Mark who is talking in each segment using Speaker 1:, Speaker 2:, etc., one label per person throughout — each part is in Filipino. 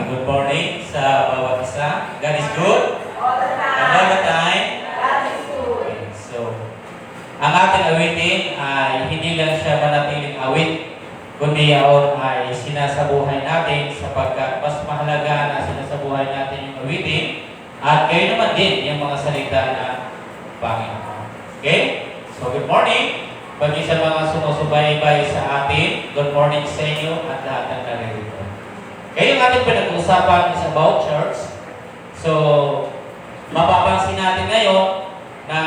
Speaker 1: Good morning sa bawat isa. God is good.
Speaker 2: All the
Speaker 1: And
Speaker 2: time.
Speaker 1: all the time.
Speaker 2: God is good.
Speaker 1: Okay, so, ang ating awitin ay hindi lang siya manatiling awit, kundi yaon ay sinasabuhay natin sapagkat mas mahalaga na sinasabuhay natin yung awitin at kayo naman din yung mga salita ng Panginoon. Okay? So, good morning. Pagi sa mga sumusubaybay sa atin, good morning sa inyo at lahat ng naririto. Kaya yung ating pinag-uusapan is about church. So, mapapansin natin ngayon na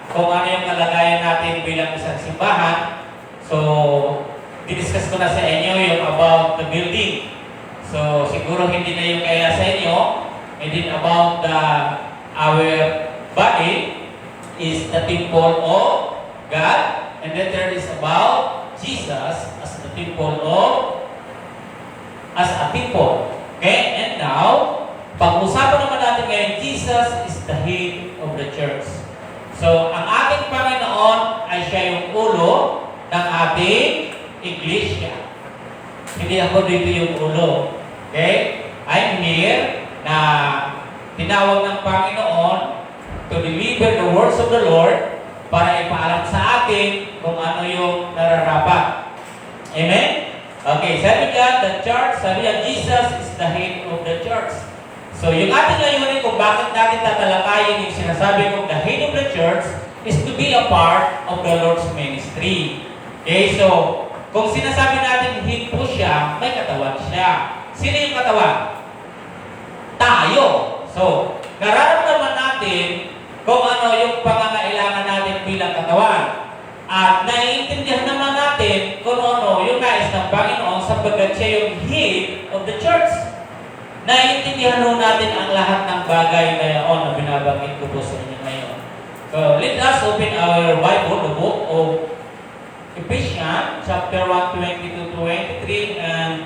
Speaker 1: kung ano yung kalagayan natin bilang isang simbahan. So, diniscuss ko na sa inyo yung about the building. So, siguro hindi na yung kaya sa inyo. And then about our body is the temple of God. And then there is about Jesus as the temple as a people. Okay? And now, pag-usapan naman natin ngayon, Jesus is the head of the church. So, ang ating Panginoon ay siya yung ulo ng ating iglesia. Hindi ako dito yung ulo. Okay? I'm here na tinawag ng Panginoon to deliver the words of the Lord para ipaalam sa atin kung ano yung nararapat. Amen? Okay, sabi niya, the church, sabi niya, Jesus is the head of the church. So, yung ating layunin kung bakit natin tatalakayin yung sinasabi kong the head of the church is to be a part of the Lord's ministry. Okay, so, kung sinasabi natin head po siya, may katawan siya. Sino yung katawan? Tayo. So, nararamdaman natin kung ano yung pangangailangan natin bilang katawan. At naiintindihan naman natin kung ano yung nais ng Panginoon sapagkat siya yung head of the church. Naiintindihan ho natin ang lahat ng bagay na yaon na binabanggit ko po sa inyo ngayon. So, let us open our Bible, the book of Ephesians, chapter 1, 22-23, and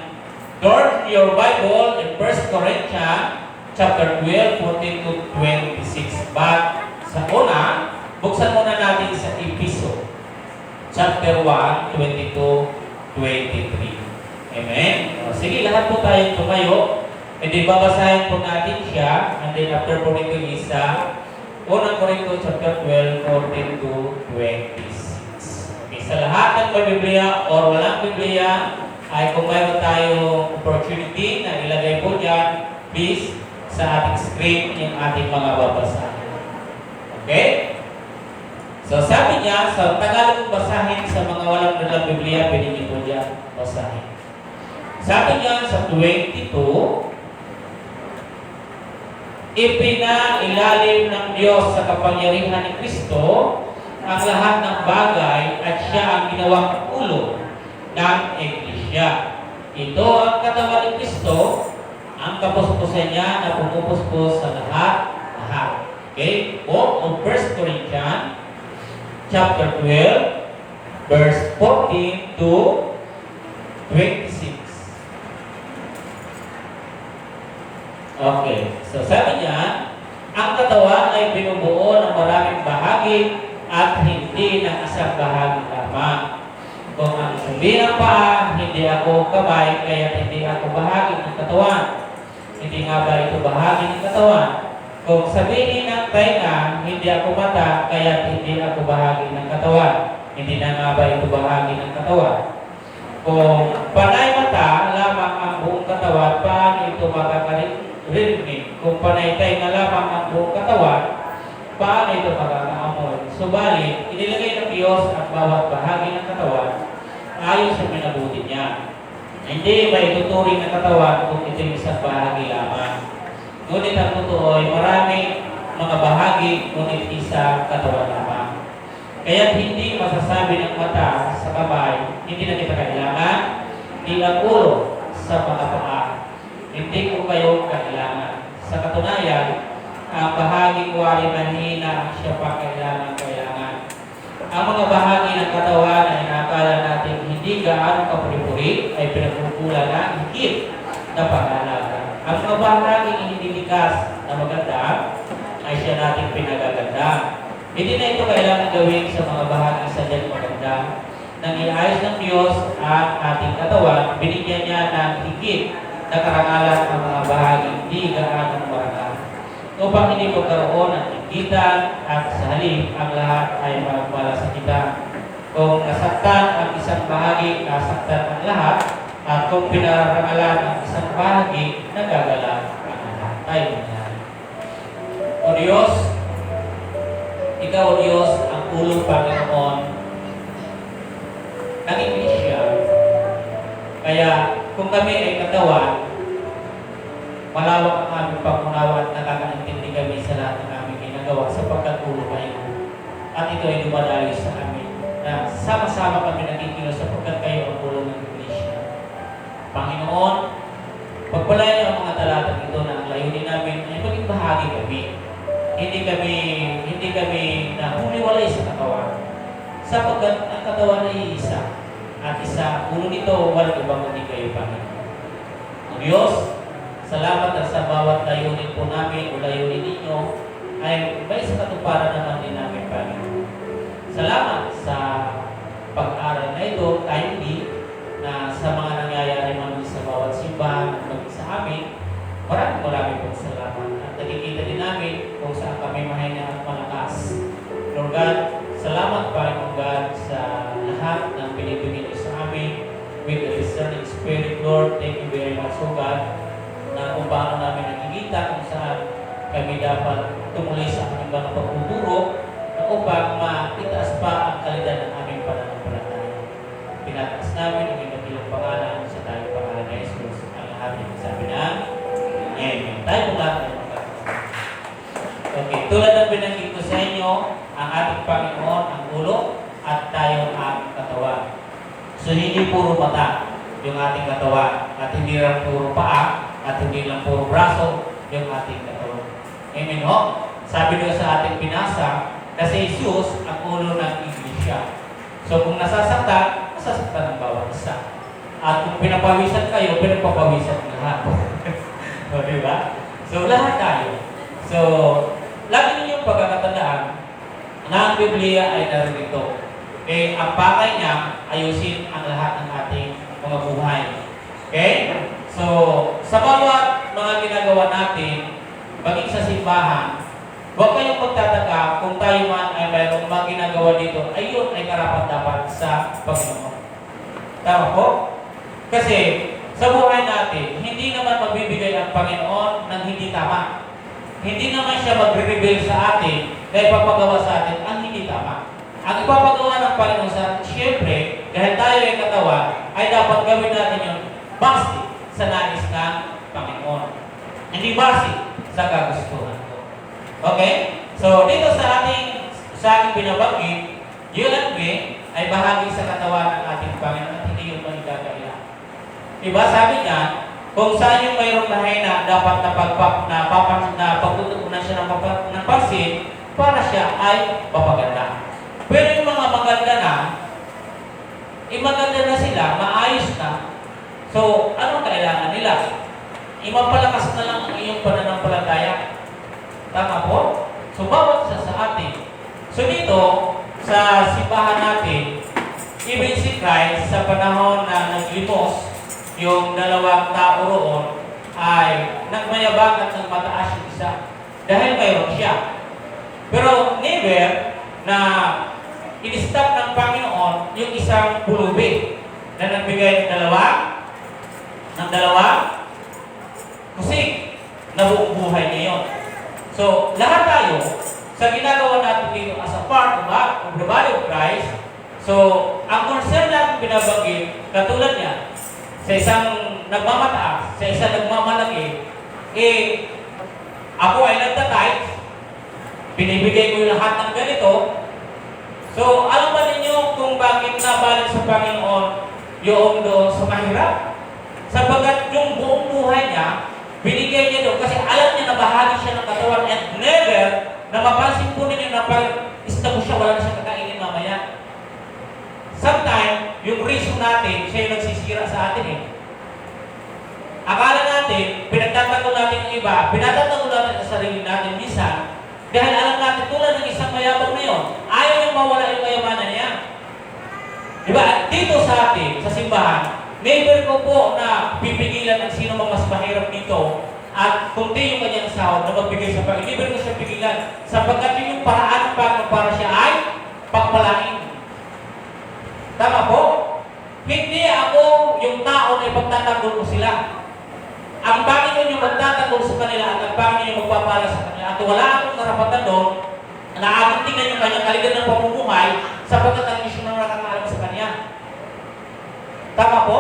Speaker 1: turn your Bible in 1 Corinthians, chapter 12, 14-26. But sa una, buksan muna natin sa Ephesians, chapter 1, 22-23. Amen? O, sige, lahat po tayo tumayo. And then, babasahin po natin siya. And then, after po nito isa, unang Corinto, chapter 12, 14-26. Okay, sa lahat ng may Biblia or walang Biblia, ay kung mayroon tayong opportunity na ilagay po dyan, please, sa ating screen yung ating mga babasahin. Okay? So, sabi niya, sa Tagalog basahin sa mga walang dalang Biblia, pwede niyo po dyan basahin. Sabi niya sa 22, ipinailalim ng Diyos sa kapangyarihan ni Kristo ang lahat ng bagay at siya ang ginawang ulo ng Iglesia. Ito ang katawan ni Kristo, ang kapuspusan niya na pumupuspos sa lahat. Okay? Book of 1 Corinthians, chapter 12, verse 14-26. Okay. So, sabi niya, ang katawan ay binubuo ng maraming bahagi at hindi ng isang bahagi lamang. Kung ang sabi ng paa, hindi ako kamay, kaya hindi ako bahagi ng katawan. Hindi nga ba ito bahagi ng katawan? Kung sabihin ng tainga, hindi ako mata, kaya hindi ako bahagi ng katawan. Hindi na nga ba ito bahagi ng katawan? Kung panay mata lamang ang buong katawan, paano ito makakarinig? Kung panay tainga lamang ang buong katawan, paano ito makakaamoy? Subalit, inilagay ng Diyos ang bawat bahagi ng katawan ayon sa minabuti niya. Hindi ba ituturing na katawan kung ito yung isang bahagi lamang? Ngunit ang totoo ay marami mga bahagi, ngunit isa katawan lamang. Kaya hindi masasabi ng mata sa kamay, hindi na kita kailangan, hindi ang ulo sa mga paa. Hindi ko kayo kailangan. Sa katunayan, ang bahaging wari mahina siya pa kailangan. Ang mga bahagi ng katawan na inakala natin hindi gaano kapuri-puri ay pinagkukulan na higit na pag-alaga. Ang mga bahaging hindi likas na maganda ay siya natin pinagaganda. Hindi na ito kailangan gawin sa mga bahagi sa dyan maganda. Nang iayos ng Diyos ang ating katawan, binigyan niya ng higit na karangalan ang mga bahagi hindi gaanong marangal upang hindi magkaroon ng inggitan at sa halip ang lahat ay magmalasakitan. Kung nasaktan ang isang bahagi, nasaktan ang lahat, at kung pinarangalan ang isang bahagi, nagagalak ang lahat. Tayo nangyari. O Diyos, Ikaw o Diyos, ang ulong Panginoon ng Iglesia. Kaya kung kami ay katawan, malawak ang aming pangunawa at nakakaintindi kami sa lahat ng aming ginagawa sapagkat ulo kayo. At ito ay dumadaloy sa amin na sama-sama kami nagkikilos sapagkat kayo ang ulo ng Iglesia. Panginoon, pagpalayan niyo ang mga talatang ito na ang layunin namin ay maging bahagi kami. Hindi kami nahuliwalay sa katawan. Sapagkat ang katawan ay isa. At isa, ulo nito, walang ibang kundi kayo, Panginoon. O Diyos, salamat at sa bawat layunin po namin o layunin ninyo ay may sa katuparan naman din namin, Panginoon. Salamat sa pag-aaral na ito, timely, na sa mga nangyayari man sa bawat simbahan at maging sa amin. Maraming pong salamat. At nakikita din namin kung saan kami mahina at malakas. Lord God, salamat, Panginoon God, sa lahat ng binibigay niyo sa amin with the discerning spirit, Lord. Thank you very much, O God, na kung paano namin nakikita kung saan kami dapat tumuloy sa aming mga pagtuturo na upang maitaas pa ang kalidad ng aming pananampalataya. Pinataas namin ang ilang pangalan sa tayong pangalan na Jesus. Ang lahat ng sabi na, Amen. Tayo lahat ay magkakaroon. Okay, tulad ng binanggit ko sa inyo, ang ating Panginoon ang ulo at tayo ang ating katawan. So hindi puro mata yung ating katawan at hindi lang puro paa at hindi lang puro braso yung ating katawan. Amen ho? Sabi doon sa ating pinasa, kasi Jesus ang ulo ng Iglesia. So kung nasasaktan ng bawat isa. At kung pinapawisan kayo, pinapapawisan lahat. O, diba? So lahat tayo. So, lagi ninyong pagkakatandaan na ang Biblia ay narito. Ang pakay niya, ayusin ang lahat ng ating mga buhay. Okay? So, sa bawat mga ginagawa natin, maging sa simbahan, huwag kayong magtataka kung tayo man ay mayroong mga ginagawa dito, ayun ay karapat-dapat sa Panginoon. Tama po? Kasi, sa buhay natin, hindi naman magbibigay ang Panginoon ng hindi tama. Hindi naman siya magre-reveal sa atin na ipapagawa sa atin ang hindi tama. Ang ipapagawa ng Panginoon sa atin, siyempre, dahil tayo ay katawan, ay dapat gawin natin yun base sa nais ng Panginoon. Hindi base sa kagustuhan ko. Okay? So, dito sa aking binabanggit, you and me ay bahagi sa katawan ng ating Panginoon at hindi yung manigagaya. Diba? Sabi niya, kung saan yung mayroong mahina, dapat pagtutuunan siya ng pansin para siya ay papaganda. Pero yung mga maganda na, maganda na sila, maayos na, so, anong kailangan nila? Mapalakas na lang ang iyong pananampalataya. Tama po? So, bawat isa sa atin. So, dito, sa simbahan natin, even si Christ, sa panahon na naglimos, yung dalawang tao roon, ay nagmayabang at nagmataas yung isa. Dahil mayroon siya. Pero never na in-stop ng Panginoon yung isang pulubi na nagbigay ng dalawa, kusig na buong buhay niya yun. So, lahat tayo, sa ginagawa natin dito as a part of the body of Christ, so, ang concern natin binabanggit, katulad niya, sa isang nagmamataas, sa isang nagmamalaki, ako ay nagtatithe, binibigay ko yung lahat ng ganito. So, alam ba ninyo kung bakit nabalik sa Panginoon yung doon sa mahirap? Sapagkat yung buong buhay niya, binigay niya doon kasi alam niya na bahagi siya ng katawan and never na mapansin po ninyo na pag-istabo siya, wala na siya kakainin mamaya. Sometimes, yung reason natin, siya yung nagsisira sa atin eh. Akala natin, pinagtatanggol natin yung iba, pinatatanggol natin sa sarili natin minsan, dahil alam natin tulad ng isang mayabang na yun, ayaw yung mawala yung kayamanan niya. Diba? Dito sa atin, sa simbahan, Never ko po na pipigilan ang sino mang mas mahirap dito at kunti yung kanyang sahod na magbigay sa Panginoon. Never ko siya pigilan sapagkat yun yung paraan ng Panginoon para siya ay pagpalain. Tama po? Hindi ako yung tao na ipagtatanggol ko sila. Ang Panginoon yung magtatanggol sa kanila at ang Panginoon yung magpapala sa kanila. At wala akong karapatan doon na aking tingnan yung kanyang kaligan ng pamumuhay sapagkat ang misyon na nakakaalam sa kanya. Tama po?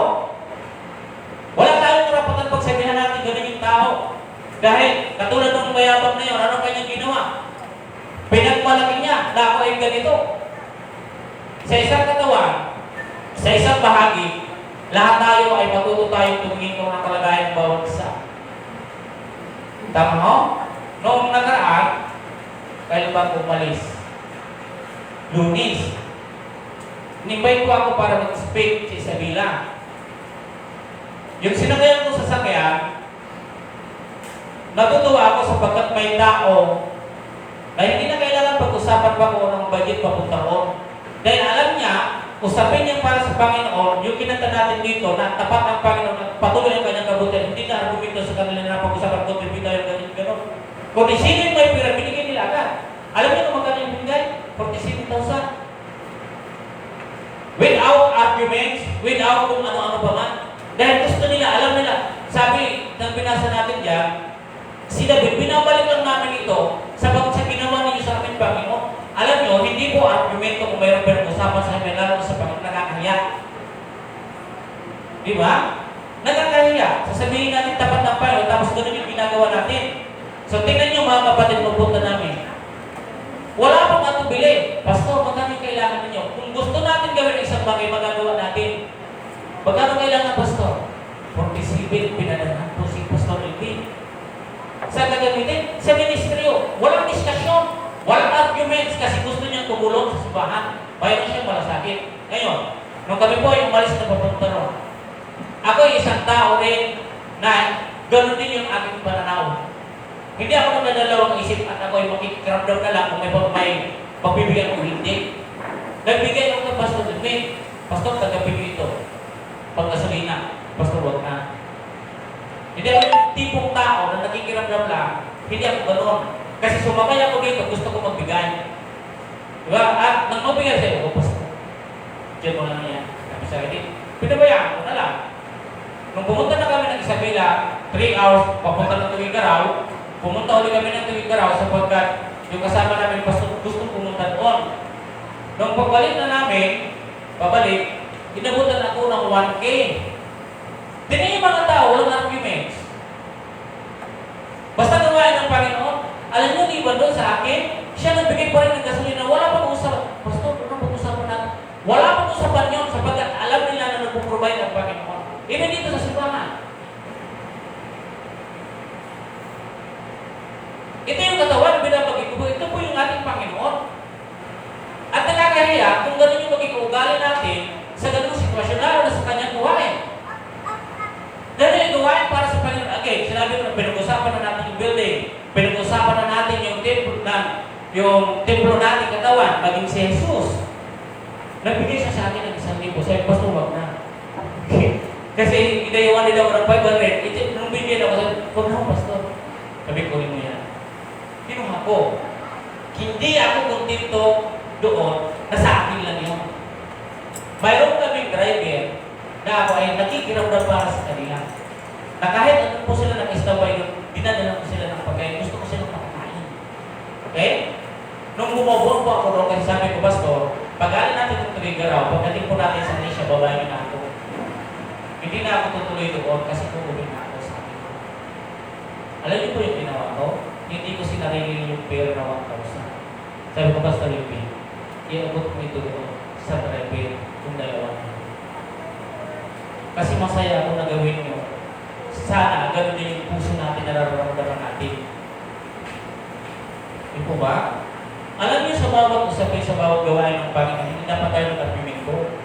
Speaker 1: Wala tayong karapatan pagsabihan natin ganun yung tao. Dahil katulad ng mayabang na yun, ano kanyang ginawa? Pinagmalaki niya na ako ay ganito. Sa isang katawan, sa isang bahagi, lahat tayo ay matuto tayong tumingin kung ang kalagayan ng bawat isa. Tama ho? Noong nakaraan, kailan ba umalis? Lunis. Inimbay ko ako para mag-speak sa Isabela. Yung sinagayan ko sa sakyan, natutuwa ako sapagkat may tao na hindi na kailangan pag-usapan pa ko ng budget papunta ko. Dahil alam niya, usapin niya para sa Panginoon, yung kinanta natin dito na tapat ang Panginoon at patuloy ang kanyang kabutihan, hindi na argumento sa kanila na pag-usapan ko, bibigay tayo ganyan gano'n. Kung sino yung may pira, binigay nila agad. Alam niyo kung magkano yung binigay? 47,000. Without arguments, without kung ano-ano pa man. Dahil gusto nila, alam nila. Sabi ng binasa natin diyan, si David, binabalik lang namin ito sapagat sa ginawa ninyo sa amin, Panginoon. Alam nyo, hindi po argumento kung mayroon usapan sa amin, lalo sa Panginoon, nakakahiya. Di ba? Nakakahiya. Sasabihin natin tapat ng Panginoon, tapos ganun yung ginagawa natin. So, tingnan nyo mga kapatid, magpunta namin. Wala pong atubili. Pastor, magkano kailangan ninyo? Kung gusto natin gawin isang bagay, magagawa natin. Magkano kailangan, Pastor? 47, pinadanahan po si Pastor Elvin. Saan gagamitin? Sa ministeryo. Walang diskusyon. Walang arguments kasi gusto niyang tumulong sa simbahan. Mayroon siyang malasakit. Ngayon, nung kami po ay umalis na papunta ron, ako ay isang tao rin na ganoon din yung aking pananaw. Hindi ako nagdadalawang isip at ako ay makikiramdam na lang kung may pagbibigyan o hindi. Nagbigay ako ng Pastor Edwin. Pastor, tagapin ito. Pagkasalina. Pastor, wag na. Hindi ako yung tipong tao na nakikiramdam lang. Hindi ako ganoon. Kasi sumakay ako dito, gusto ko magbigay. Diba? At nang magbigay sa'yo, oh, Pastor, diyan mo lang yan. Sabi sa akin, pinabayaan ko na lang. Nung pumunta na kami ng Isabela, 3 hours, papunta ng Tuwing-Garaw, pumunta ulit kami ng Tuwing-Garaw sapagkat yung kasama namin, Pastor, gusto pumunta doon. Nung pagbalik na namin, pabalik, inabutan ako ng 1K. Tingnan yung mga tao, walang arguments. Basta gawain ng Panginoon. Alam nyo, di ba doon sa akin, siya nagbigay pa rin ng gasolina. Wala pang usapan. Pastor, ano pag-usapan natin? Wala pang usapan yun sapagkat alam nila na nagpo-provide ang Panginoon. Even dito sa simbahan. Ito yung katawan, binabagay ko po. Ito po yung ating Panginoon. At nakakahiya kung gano'n yung maging ugali natin sa gano'ng sitwasyon, lalo na sa kanyang gawain. Dahil yung gawain para sa Panginoon. Okay, sinabi ko na pinag-usapan na natin yung building. Pinag-usapan na natin yung templo natin katawan, maging si Jesus. Nagbigay siya sa akin ng 1,000. Sabi, Pastor, wag na. Kasi inayawan nila ako ng 500. Nung bigyan ako, sabi, wag na, Pastor. Sabi ko, mo yan. Kinuha ko. Hindi ako kontento doon na sa akin lang yun. Mayroon kaming driver na ako ay nakikiramdam para sa kanila. Na kahit ano po sila nag-istaway doon, dinadala ko sila ng pagkain. Gusto ko silang makakain. Okay? Nung bumabong po ako doon, kasi sabi ko, Pastor, pag-alin natin ng Tuwing-Garaw, pagdating po natin sa Nisha, babayin na ako. Hindi na ako tutuloy doon kasi tutuloy na ako sa akin. Alam niyo po yung ginawa ko? Hindi ko sinarili yung pera na 1,000. Sabi ko, Pastor Yupi, iabot mo ito doon sa driver kung dalawa. Kasi masaya ako na gawin nyo. Sana, gano'n din yung puso natin nararamdaman natin. Di po ba? Alam niyo sa bawat usapin, sa bawat gawain ng Panginoon, hindi dapat tayo mag-argumento.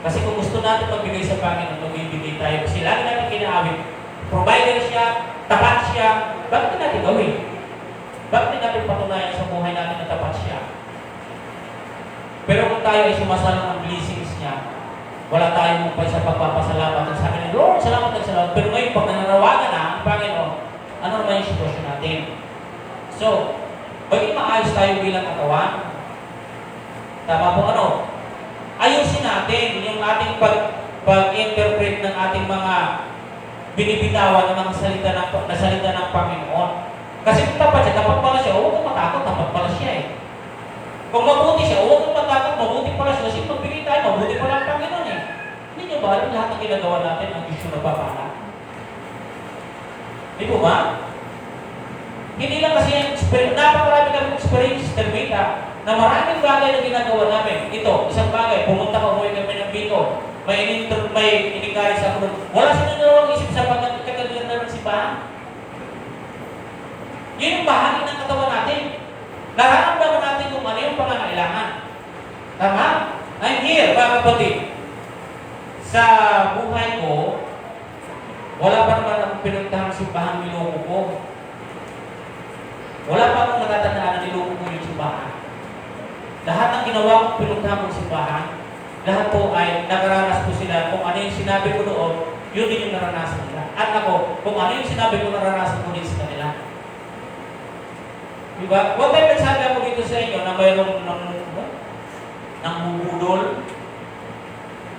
Speaker 1: Kasi kung gusto natin magbigay sa Panginoon, magbibigay tayo. Kasi lagi natin kinaawit. Provider siya, tapat siya. Bakit natin gawin? Bakit natin patunayan sa buhay natin na tapat siya? Pero kung tayo ay sumasalang ng blessings niya, wala tayong mukha sa pagpapasalamat at sabi ng Lord, salamat at salamat. Pero ngayon, pag nananawagan na ang Panginoon, ano naman yung sitwasyon natin? So, maging maayos tayo bilang katawan. Tama po ano? Ayusin natin yung ating pag-interpret ng ating mga binibitawan ng mga salita ng Panginoon. Kasi kung tapat pala siya, huwag kang matakot, tapat pala siya eh. Kung mabuti siya, huwag kang matakot, mabuti pala siya. Kasi magbigay tayo, mabuti pala ang Panginoon eh. Hindi niyo ba alam lahat ng ginagawa natin ang Diyos yung nagpapala? Di po ba? Hindi lang kasi napakarami kami experience, Termita, na maraming bagay na ginagawa namin. Ito, isang bagay, pumunta ka umuwi kami ng Bicol, may inikaris ako doon. Wala silang dalawang isip sa pagkakagalitan ng simbahan. Yun yung bahagi ng katawan natin. Nararamdaman natin kung ano yung pangangailangan. Tama? I'm here, mga kapatid. Sa buhay ko, wala pa naman akong pinuntahan simbahan niloko ko. Wala pa akong natatandaan na niloko ko yung simbahan. Lahat ng ginawa kong pinuntahan kong simbahan, lahat po ay nakaranas po sila kung ano yung sinabi ko doon, yun din yung naranasan nila. At ako, kung ano yung sinabi ko naranasan ko din sa kanila. Diba? Huwag kayo nagsabi ako dito sa inyo na mayroong ng bubudol.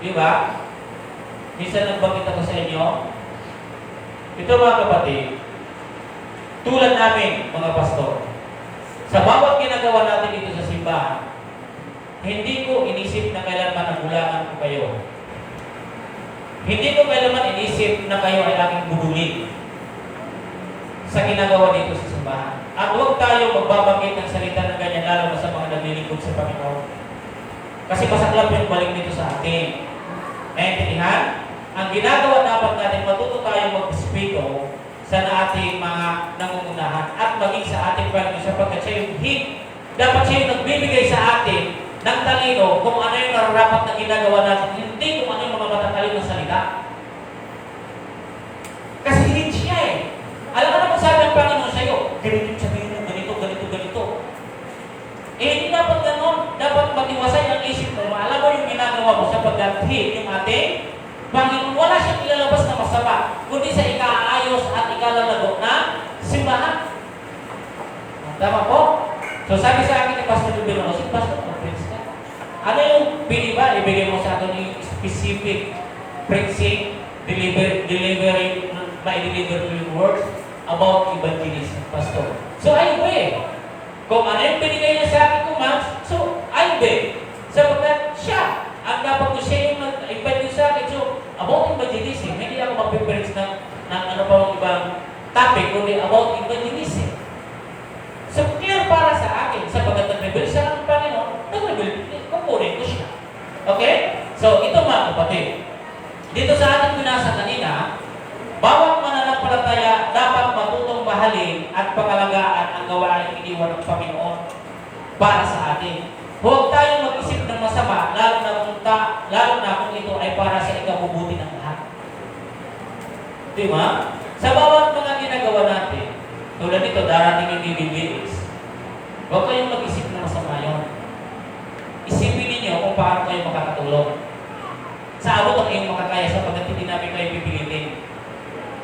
Speaker 1: Diba? Minsan nagbanggit ako sa inyo. Ito mga kapatid, tulad namin mga pastor, sa bawat ginagawa natin dito sa simbahan, hindi ko inisip na kailanman nagulangan ko kayo. Hindi ko kailanman inisip na kayo ay aking budulin sa ginagawa dito sa simbahan. At huwag tayo magbabanggit ng salita ng ganyan, lalo na sa mga naglilingkod sa Panginoon. Kasi masaklap yung balik dito sa atin. Naintindihan? Ang ginagawa dapat natin, matuto tayo mag-speak sa ating mga nangungunahan at maging sa ating Panginoon sapagkat siya yung dapat siya yung nagbibigay sa atin ng talino kung ano yung nararapat na ginagawa natin, hindi kung ano yung mga matatalino na salita. Kasi hindi siya eh. Alam mo naman sabi ng Panginoon sa iyo, ganito yung sabihin mo, ganito, ganito, ganito. Eh, hindi dapat ganon. Dapat matiwasay ang isip mo, maalam mo yung ginagawa mo sapagkat yung ating Panginoon, wala siyang ilalabas na masama, kundi sa ikaayos at ikalalago na simbahan. Tama po? So sabi sa akin ni Pastor Rubino, si Pastor, mag-preach ka. Ano yung piniba? Ibigay mo sa akin yung specific preaching, delivering yung words about evangelism, Pastor. So ayun ba eh. Kung ano yung binigay niya sa akin kung so ayun ba eh. Sapagkat siya, ang dapat ko siya yung nag-invite sa akin. So, about evangelism, hindi ako mag-preach ng ano pa ang ibang topic, kundi about evangelism. So, clear para sa akin, sapagkat nag-reveal siya ng Panginoon, nag-reveal, kukunin ko siya. Okay? So, ito mga kapatid. Dito sa ating binasa kanina, bawat mananampalataya dapat matutong mahalin at pangalagaan ang gawain iniwan ng Panginoon para sa atin. Huwag tayong mag-isip ng masama, lalo na kung ito ay para sa ikabubuti ng lahat. Di ba? Sa bawat mga ginagawa natin, tulad nito, darating yung DBBS, huwag kayong mag-isip ng masama yun. Isipin ninyo kung paano kayo makakatulong. Sa abot ang iyong makakaya sapagkat hindi namin kayo pipilitin.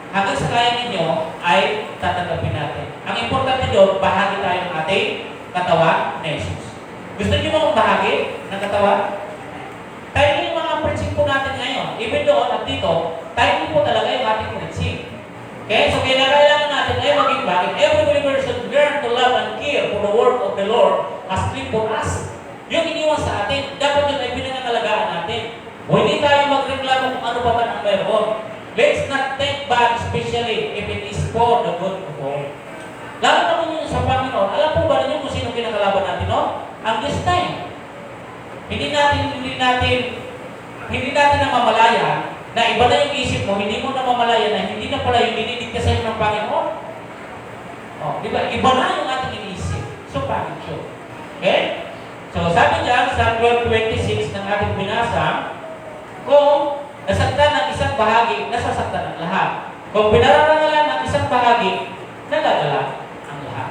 Speaker 1: Hanggang sa kaya ninyo ay tatanggapin natin. Ang importante doon, bahagi tayo ng ating katawan na Jesus. Gusto niyo mga bahagi ng katawan? Tayo yung mga prinsipyo natin ngayon. Even doon at dito, tayo po talaga yung ating prinsipyo. Okay? So, kailangan natin ay maging bahagi. Every believer should learn to love and care for the word of the Lord as sleep for us. Yung iniwan sa atin, dapat yun ay pinangangalagaan natin. O hindi tayo magreklamo kung ano pa man ang meron. Let's not take back, especially if it is for the good of all. Lalo na kung yun sa Panginoon, alam po ba ninyo kung sino kinakalaban natin, no? Ang this time. Hindi natin namamalayan na iba na yung isip mo, hindi mo namamalayan na hindi na pala yung dinidigtas sa'yo ng Panginoon. Oh, di ba? Iba na yung ating iniisip. So, bakit siya? Okay? So, sabi niya, sa 12:26 ng ating binasa, kung nasaktan ng isang bahagi, nasasaktan ang lahat. Kung pinararangalan ng isang bahagi, nagagala ang lahat.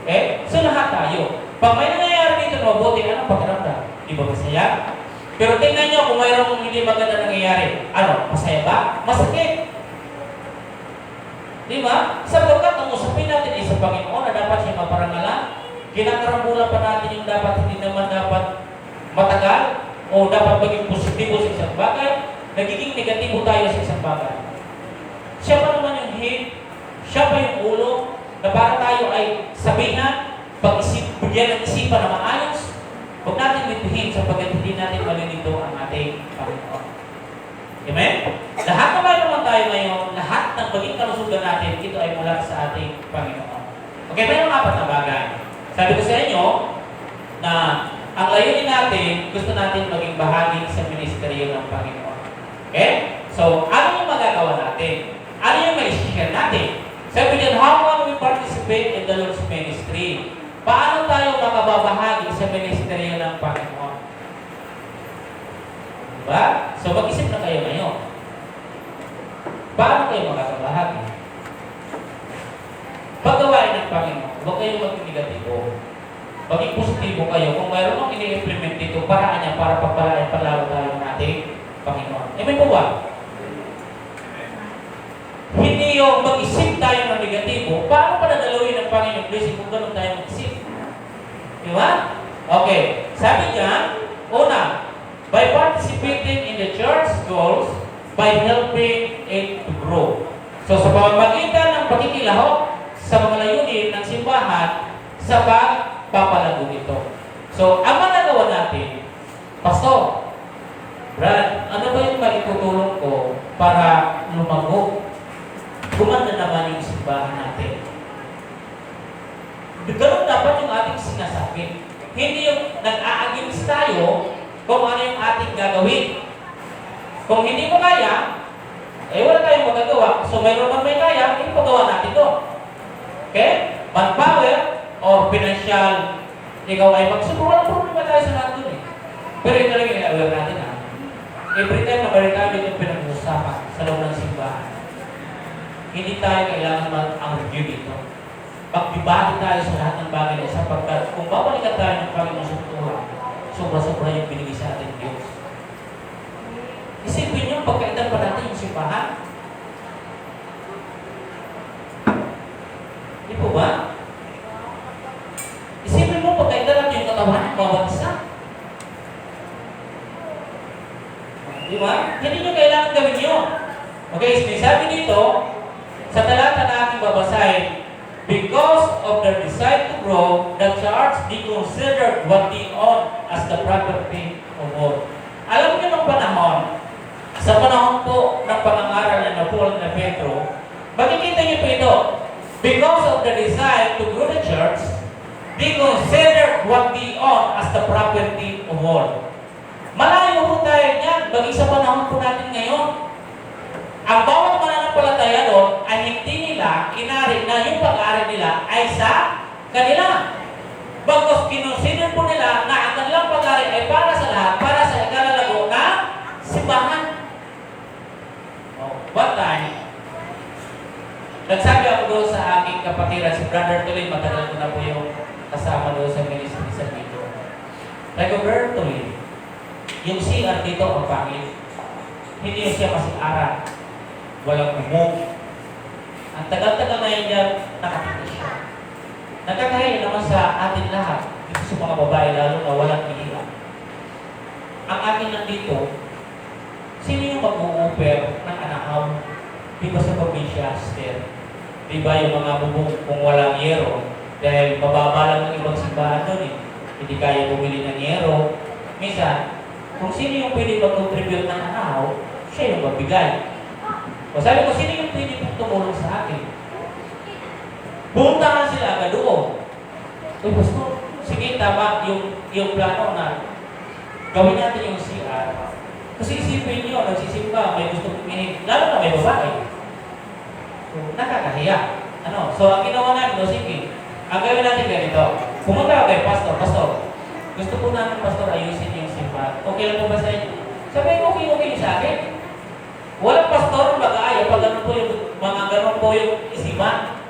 Speaker 1: Okay? So, lahat tayo. Pag may nangyayari dito, mabuti, anong pakiramdam? Di ba masaya? Pero tingnan nyo kung mayroong hindi maganda nangyayari. Ano? Masaya ba? Masakit. Di ba? Sapagkat ang usapin natin ay sa Panginoon na dapat siya maparangalan. Kinakarambulan pa natin yung dapat hindi naman dapat matagal o dapat maging positibo sa isang bagay. Nagiging negatibo tayo sa isang bagay. Siya pa naman yung head, siya pa yung ulo, na para tayo ay sabihan, pag-isip, bigyan ng isipan na maayos. Huwag natin bituhin sapagkat hindi natin malilito ang ating Panginoon. Amen? Lahat na naman tayo ngayon, lahat ng maging kalusugan natin, ito ay mula sa ating Panginoon. Okay, mayroong apat na bagay. Sabi ko sa inyo, na ang layunin natin, gusto natin maging bahagi sa ministeryo ng Panginoon. Okay? So, ano yung magagawa natin? Ano yung mai-share natin? Sabi din, how can we participate in the Lord's ministry? Paano tayo makababahagi sa ministeryo ng Panginoon? Diba? So, mag-isip na kayo ngayon. Paano kayo makakabahagi? Paggawain ng Panginoon, huwag kayong maging negatibo. Maging positibo kayo. Kung mayroon mong ini-implement dito, paraan niya para pagpalain palaro tayo ng ating Panginoon. Amen po ba? Hindi yung mag-isip tayo ng negatibo, paano padadalawin ng Panginoon blessing kung ganun tayo mag-isip? Di ba? Okay. Sabi niya, una, by participating in the church goals, by helping it to grow. So, sa pamamagitan ng pakikilahok sa mga layunin ng simbahan sa pagpapalago nito. So, ang magagawa natin, Pastor, Brad, ano ba yung maitutulong ko para lumago? Gumanda naman yung simbahan natin. Ganun dapat yung ating sinasabi. Hindi yung nag-a-against tayo kung ano yung ating gagawin. Kung hindi mo kaya, wala tayong magagawa. So, mayroon man may kaya, ipagawa natin to. Okay? Manpower or financial, ikaw ay magsubukan. Problema tayo sa lahat dun eh. Pero ito lang yung aware natin ha. Every time na balikan yung pinag-uusapan sa loob ng simbahan, hindi tayo kailangan ang review dito. Pagbibati tayo sa lahat ng bagay na sapagkat kung babalikan tayo ng Panginoon sa tutuhan, sobra-sobra yung binigay sa ating Diyos. Isipin nyo, pagkaitan pa natin yung simbahan. Di po ba? Isipin mo, pagkaitan natin yung katawan ng bawat isa. Di ba? Hindi nyo kailangan gawin yun. Okay, sabi dito, sa talata na aking babasahin, because of their desire to grow, the church they considered what they own as the property of all. Alam niyo ng panahon, sa panahon po ng pangangaral na Paul na Pedro, makikita niyo po ito, because of the desire to grow the church, they considered what they own as the property of all. Malayo po tayo niyan, bagay sa panahon po natin ngayon. Ang bawat mananampalataya doon ay hindi nila inari na yung pag-aari nila ay sa kanila. Bagos kinonsider po nila na ang kanilang pag-aari ay para sa lahat, para sa ikalalago na simbahan. One time, nagsabi ako doon sa aking kapatiran, si Brother Tuloy, matagal ko na po yung kasama doon sa ministry sa dito. Like Brother Tuloy, yung CR dito ang pangit. Hindi yung siya masiaran. Walang umong. Ang tagal-tagal na yun dyan, nakakita siya. Nagkakahiya naman sa atin lahat. Dito sa mga babae, lalo na walang iiyak. Ang akin nandito, sino yung mag-u-offer ng anahaw? Di ba sa probinsya, Esther? Di ba yung mga bubong kung walang yero? Dahil mababa lang ng ibang simbahan doon eh. Hindi kaya bumili ng yero. Minsan, kung sino yung pwede mag-contribute ng anahaw, siya yung magbigay. O sabi ko, sino yung pwede pong tumulong sa akin? Punta sila agad doon. Uy, Pastor, sige, tama yung plano na gawin natin yung CR. Kasi isipin nyo, nagsisimba, may gusto kuminin, lalo na may babae. So, nakakahiya. So, ang ginawa namin, sige, ang gawin natin ganito. Pumunta ka kay Pastor, gusto po namin, Pastor, ayusin yung simba. Okay lang po ba sa inyo? Sabi ko, okay sa akin. Walang pastor mag-aaya pag ganun po yung mga ganun po yung isipan.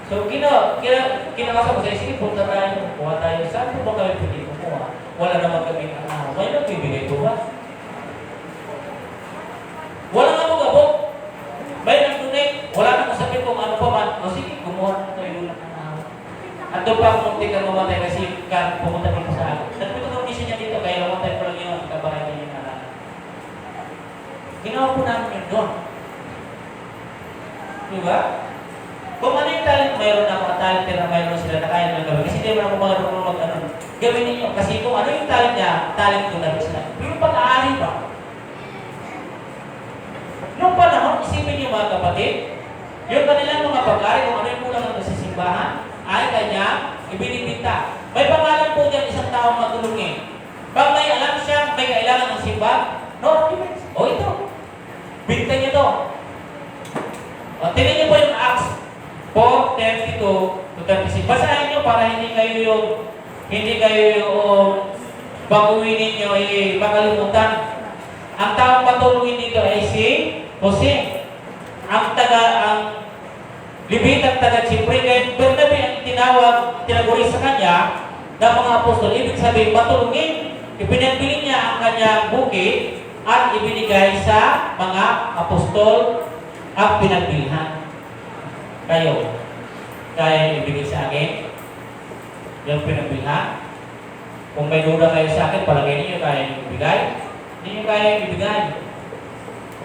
Speaker 1: So, kinakasama ko sa sige, punta tayo, kuha tayo. Saan po ba kami pwede? mo. Wala naman kami ng araw. May nagbibigay ko ba? Wala nga mo gabok. May nag-donate. Wala na masakit kung ano pa man. O sige, gumawa na tayo ng araw. At doon pa kung munti ka mamatay kasi pumunta dito sa akin. Nagpunta ng mission niya dito, kaya mamatay ko lang yung kabahay niya yung anak. Ginawa po namin yun doon. Diba? Kung ano yung talent, mayroon ako at talent na mayroon sila na kaya ng gawin. Kasi hindi mo ako marunong mag-ano. Gawin ninyo. Kasi kung ano yung talent niya, talent ko na rin sila. Pero pag-aari ba? Noong panahon, isipin niyo mga kapatid, yung kanilang mga pag-aari, kung ano yung kulang ng sa simbahan, ay kanya ibinibinta. May pangalan po dyan isang taong matulungin. Pag may alam siya, may kailangan ng simba, no, o ito. Binta niyo to. O, tingnan niyo po yung Acts 4:32 to 36. Basahin niyo para hindi kayo yung baguhin ninyo makalimutan. Ang taong patulungin dito ay si Jose. Ang Libit at taga-Chipre, kaya Bernabe ang tinaguri sa kanya ng mga apostol. Ibig sabihin, matulungin. Ipinagpili niya ang kanyang bukid at ibinigay sa mga apostol at pinagbilihan. Kayo, kaya ibigay sa akin yung pinagbilihan. Kung may duda kayo sa akin, palagay niyo kaya yung ibigay. Hindi nyo kaya yung ibigay.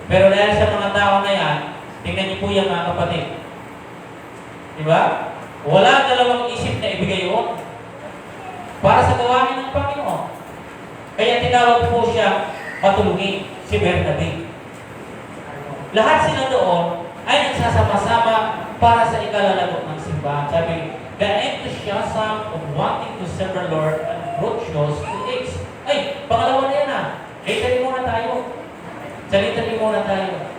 Speaker 1: Pero dahil sa mga tao na yan, tingnan niyo po yan mga kapatid. Diba? Wala dalawang isip na ibigay yun para sa gawain ng Panginoon. Kaya tinawag po siya matulungin, si Bernabe. Lahat sila doon ay nagsasama-sama para sa ikalalago ng simbahan. Sabi, the enthusiasm of wanting to serve the Lord and growth shows to age. Ay, pangalawa na yan ah. Salitarin muna tayo. Salitarin muna tayo.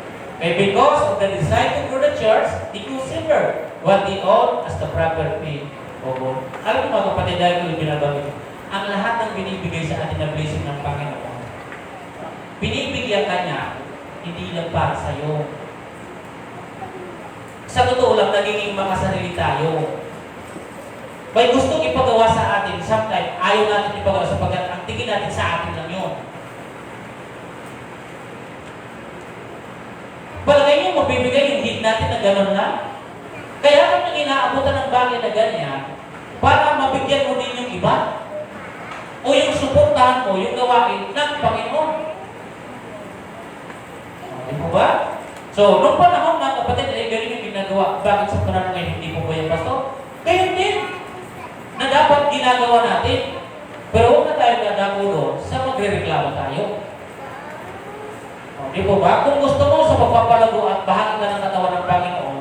Speaker 1: Okay, because of the desire to grow the church, they consider what they own as the property of God. Alam mo mga kapatid, dahil ko ibinabagay, ang lahat ng binibigay sa atin na blessing ng Panginoon, binibigyan ka niya, hindi lang para sa iyo. Sa totoo lang, nagiging makasarili tayo. May gustong ipagawa sa atin, sometimes ayaw natin ipagawa sapagkat ang tingin natin sa atin lang yun. Palagay niyo, mabibigay yung hit natin na gano'n na. Kaya kung nang inaabutan ng bagay na ganyan, para mabigyan mo din yung iba, o yung suportahan mo, yung gawain ng Panginoon. Di po ba? So, nung panahon mga kapatid, ay galing yung ginagawa. Bakit sa panahon ngayon hindi po ba yung pastor? Kaya din, na dapat ginagawa natin. Pero huwag na tayo nadako doon sa magre-reklamo tayo. Di po ba? Kung gusto mo sa pagpapalago at bahagi ka ng katawan ng Panginoon,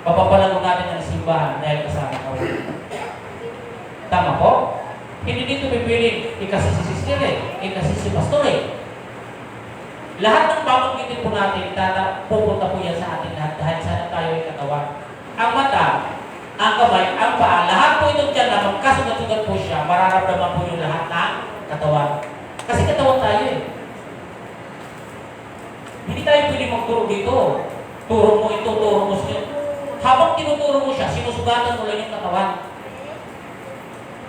Speaker 1: papapalago natin ang simbahan dahil kasama ka. Tama po? Hindi dito pipiling ikasi si sister ikasi si pastor Lahat ng pamangkitin po natin, pupunta po yan sa atin lahat dahil sana tayo ay katawan. Ang mata, ang kamay, ang paa, lahat po ito dyan na magkasugat-sugat po siya, mararamdaman po yung lahat ng katawan. Kasi katawan tayo Hindi tayo pwede magturo dito. Turo mo ito, turo mo siya. Habang tinuturo mo siya, sinusugatan mo lang yung katawan.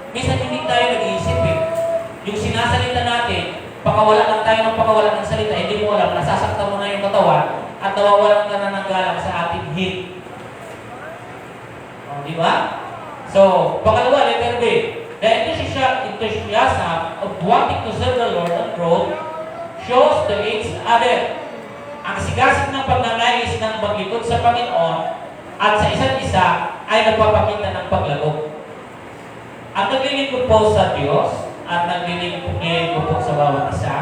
Speaker 1: Minsan hindi tayo nag-iisip Yung sinasalita natin, pakawala lang tayo ng pakawala ng salita, hindi mo alam, nasasaktan mo na yung katawan at nawawalan ka na ng galang sa ating hit. Di ba? So, pangalawa, letter B. The enthusiasm of wanting to serve the Lord and growth shows to each other. Ang sigasig ng pagnanais ng maglingkod sa Panginoon at sa isa't isa ay nagpapakita ng paglago. Ang naglilingkod po sa Diyos at naglilingkod po sa bawat isa,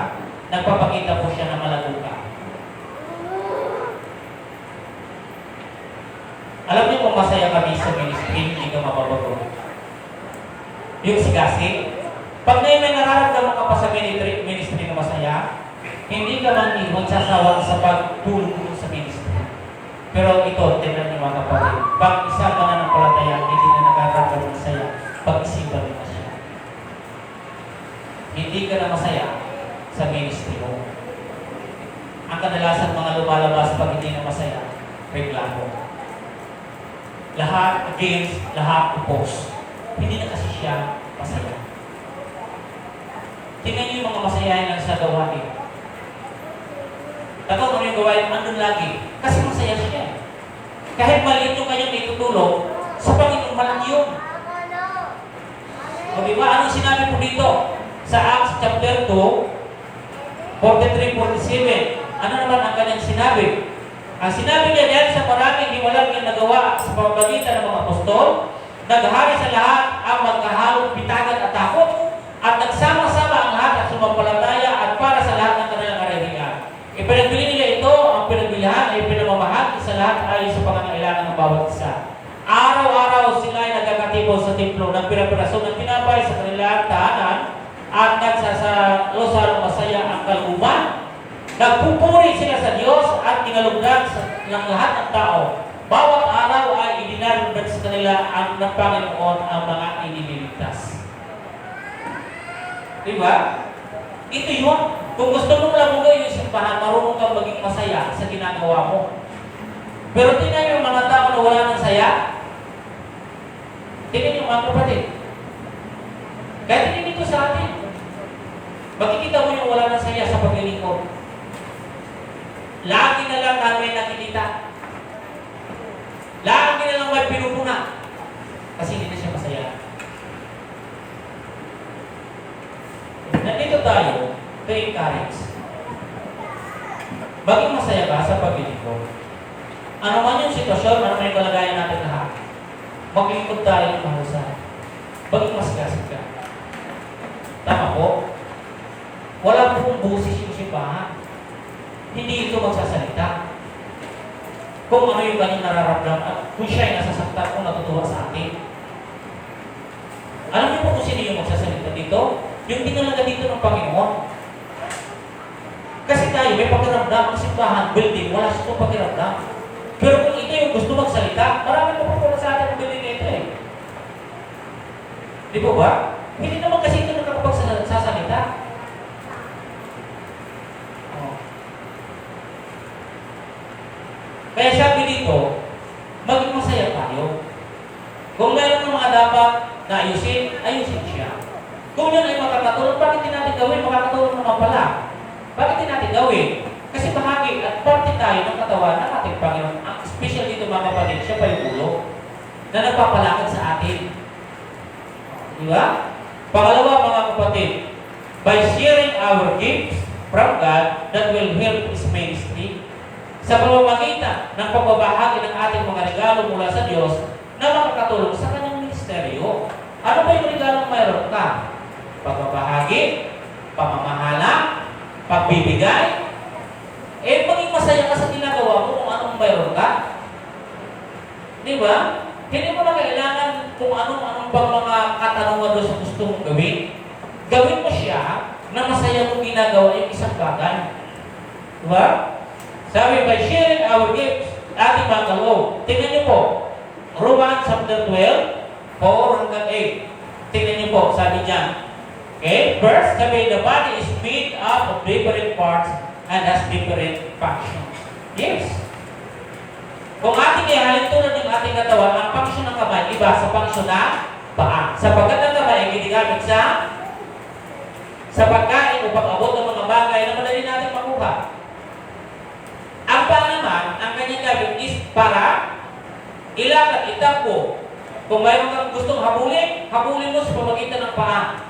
Speaker 1: nagpapakita po siya na malago ka. Alam niyo kung masaya kami sa ministry, hindi ka mababago. Yung sigasig, pag may nararamdaman ka pa sa ministry na masaya, hindi ka man magsasawang sa pagtulong sa ministry. Pero ito, tingnan niyo mga kapatid, pag isa ka na ng palataya, hindi na nagkakaroon ng saya, pag-isipan mo na siya. Hindi ka na masaya sa ministry mo. Ang kadalasan mga lumalabas pag hindi na masaya, reklamo. Lahat against, lahat oppose. Hindi na kasi siya masaya. tingnan niyo yung mga masayahin lang sa gawain. Tapos kung yung gawain, andun lagi. Kasi masaya siya. Kahit maliit yung kanyang itutulong, sa Panginoon malaki yun. O diba, anong sinabi po dito? Sa Acts chapter 2, 43-47, ano naman ang kanyang sinabi? Ang sinabi niya dahil sa maraming hiwalang yung nagawa sa pamamagitan ng mga apostol, naghari sa lahat ang magkahalong pitagan at takot, at nagsama-sama ang lahat at sumampalataya at para sa lahat ng kanilang karahiyan. Ipinagbili nila ito, ang pinagbilihan ay pinamamahagi sa lahat ay sa pangangailangan ng bawat isa. Araw-araw sila ay nagkakatipon sa templo ng pirapiraso ng tinapay sa kanilang tahanan at nagsasalusan masaya ang kalooban. Nagpupuri sila sa Diyos at tinalugdan ng lahat ng tao. Bawat araw ay idinarugdan sa kanila ang ng Panginoon ang mga inililigtas. Diba? Ito yun. Kung gusto mong lamugay yung simbahan, marunong kang maging masaya sa ginagawa mo. Pero tingnan yung mga tao na wala ng saya. Tingnan yung mga kapatid. Kahit tingnan ito sa atin. Makikita mo yung wala ng saya sa paglilingkod. Lagi na lang namin nakikita. Lagi na lang may pinupuna. Kasi hindi na siya masaya. Nandito tayo to encourage. Maging masaya ka sa paglilingkod. Ano man yung sitwasyon, ano man yung kalagayan natin lahat. Maglingkod tayo ng mahusay. Maging masigasig ka. Tama po? Wala pong busis yung simbahan. Hindi ito magsasalita. Kung ano yung kanyang nararamdaman at kung siya ay nasasaktan, kung natutuwa sa atin. Alam niyo po kung sino yung magsasalita dito? Yung tinalaga dito ng Panginoon. Kasi tayo may pakiramdam ng simbahan, building, wala siya pakiramdam. Pero kung ito yung gusto magsalita, marami po po sa atin ang building nito eh. Di po ba? Hindi naman kasi ito nakakapagsasalita. Kaya sabi dito, maging masaya tayo. Kung mayroon ng mga dapat na ayusin, ayusin siya. Kung yan ay makakatulong, bakit din natin gawin? Makakatulong naman pala. Bakit din natin gawin? Kasi bahagi at parte tayo ng katawan ng ating Panginoon. Ang special dito mga kapatid, siya pa yung ulo na nagpapalakad sa atin. Di ba? Pangalawa mga kapatid, by sharing our gifts from God that will help His ministry, sa pamamagitan ng pagbabahagi ng ating mga regalo mula sa Diyos na makakatulong sa kanyang ministeryo. Ano ba yung regalong mayroon ka? Pagbabahagi, pamamahala, pagbibigay. Maging masaya ka sa ginagawa mo kung anong mayroon ka. Di ba? Hindi mo na kailangan kung anong bang mga katanungan doon sa gusto mong gawin. Gawin mo siya na masaya mong ginagawa yung isang bagay. Di ba? Sabi, by sharing our gifts, ating mga kaloob. Tingnan niyo po, Romans chapter 12, 4 hanggang 8. Tingnan niyo po, sabi niya. Okay? First, sabi, the body is made up of different parts and has different functions. Yes. Kung ating ihalin tulad ng ating katawan, ang function ng kamay, iba sa function ng paa. Sapagkat ang kamay ay ginigamit sa pagkain o pag-abot ng mga bagay na madali natin makuha. Ang paa naman, ang kanyang gamit is para ilakad, itakbo. Kung mayroon kang gustong habulin, habulin mo sa pamagitan ng paa.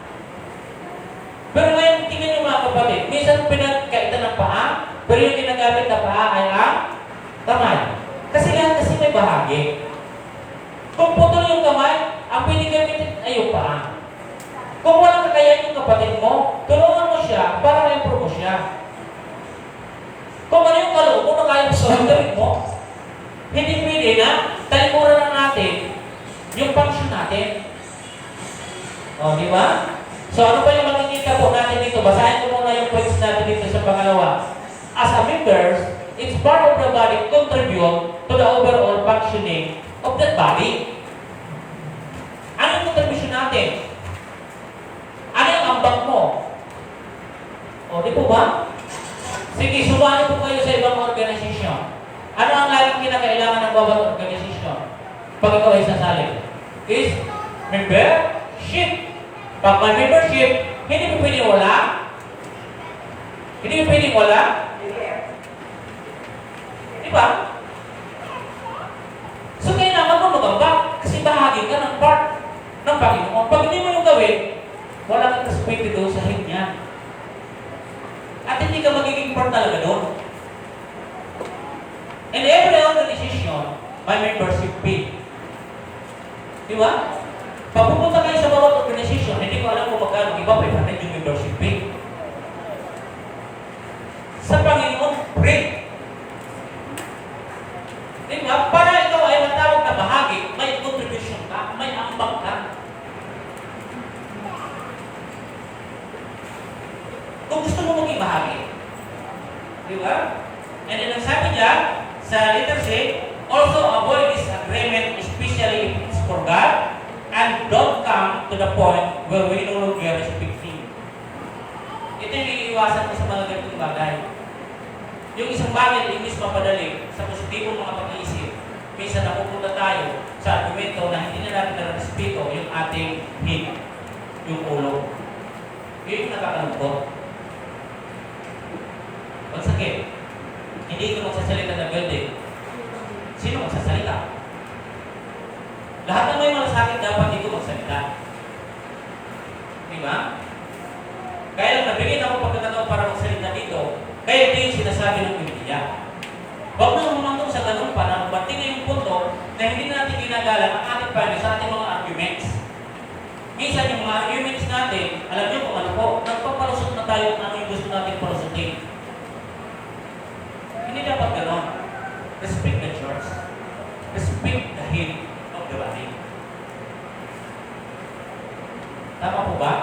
Speaker 1: Pero ngayon, tingnan niyo mga kapatid, minsan pinagkaitan ng paa, pero yung ginagamit na paa ay ang kamay. Kasi lahat kasi may bahagi. Kung putol yung kamay, ang pwede gamitin ay yung paa. Kung walang kakayahan yung kapatid mo, tulungan mo siya para ma-improve mo siya. Kung ano yung kaloob mo na kaya mo sa gawin mo, hindi pwede na talikuran lang natin yung function natin. O, di ba? So, ano pa yung makikita po natin dito? Basahin ko muna yung points natin dito sa pangalawa. As a members, it's part of the body contribute to the overall functioning of that body. Ano yung contribution natin? Ano yung ambag mo? O, di po ba? Sige, sumali po kayo sa ibang organisasyon. Ano ang laging kinakailangan ng bawat organisasyon? Pag ikaw ay sasali? Is membership. Pag may membership, Hindi mo pwede wala? Hindi mo pwede wala? Di ba? So, kailangan mo magambak kasi bahagi ka ng part ng Panginoon. Pag hindi mo yung gawin, wala kang respeto doon sa hit niya. At hindi ka magiging part talaga doon. And every organization, my membership fee. Di ba? Pag pupunta kayo sa bawat organization, hindi ko alam kung magkano iba 500 yung membership fee. Sa Panginoon, free. Di ba? Para ikaw ay matawag na bahagi, may contribution ka, may ambag ka. Kung gusto mo maging bahagi. Di ba? And then ang sabi niya, sa letter C, also avoid this agreement, especially if it's for God, and don't come to the point where we no longer respect Him. Ito yung iiwasan ko sa mga ganitong bagay. Yung isang bagay, imbis mapadali sa positibong mga pag-iisip, minsan napupunta tayo sa argumento na hindi na natin na-respeto yung ating hit, yung ulo. Yun yung nakakalungkot. Magsakit. Hindi ko magsasalita ng building. Sino magsasalita? Lahat ng may malasakit dapat dito magsalita. Di ba? Kaya lang nabigyan ako pagkakataon para magsalita dito, kaya ito yung sinasabi ng Biblia. Huwag na humantong sa ganun pa na mabating na yung punto na hindi natin ginagalang ang ating panig sa ating mga arguments. Minsan yung mga arguments natin, alam niyo kung ano po, nagpapalusot na tayo kung ano yung gusto natin palusutin. Hindi dapat gano'n. Respect the church. Respect the head of the body. Tama po ba?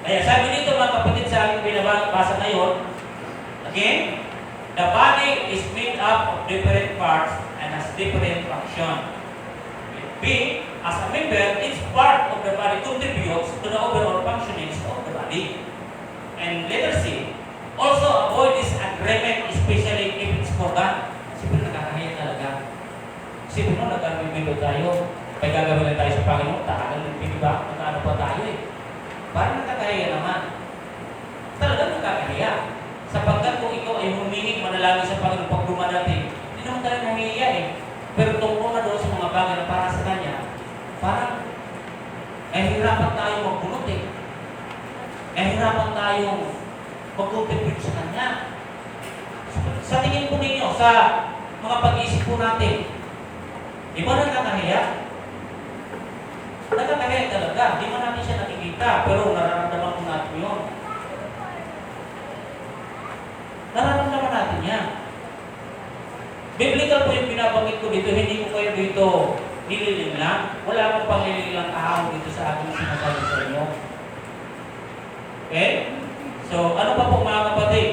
Speaker 1: Kaya sabi dito mga kapatid sa aking binabasa ngayon, again, the body is made up of different parts and has different function. B, as a member, each part of the body contributes to the overall functionings of the body. And letter C, also avoid this agreement, especially if it's for God. Siyempre nakakahiya talaga. Siyempre mo, nag-argumento tayo. May gagawin na tayo sa Panginoon, tahagal ng pinibak, nag-ano pa tayo eh. Parang nakakahiya naman. Talagang nakakahiya. Sapagkat kung ikaw ay humingi, manalangin sa Panginoon pag dumadating, hindi naman tayo nahihiya eh. Pero tungkol na doon sa mga bagay na para sa Kanya, parang nahihirapan tayo magbunot eh. Nahihirapan tayong mag-contribute sa Kanya. Sa tingin po ninyo, sa mga pag-iisip po natin, di ba nakakahiya? Nakakahiya talaga. Di ba natin siya nakikita, pero nararamdaman po natin yun. Nararamdaman natin yan. Biblical po yung binabanggit ko dito, hindi ko kayo dito nililing lang. Wala akong pangliling lang ahawag dito sa aking sinasabi sa inyo. Okay? So, ano pa po mga kapatid?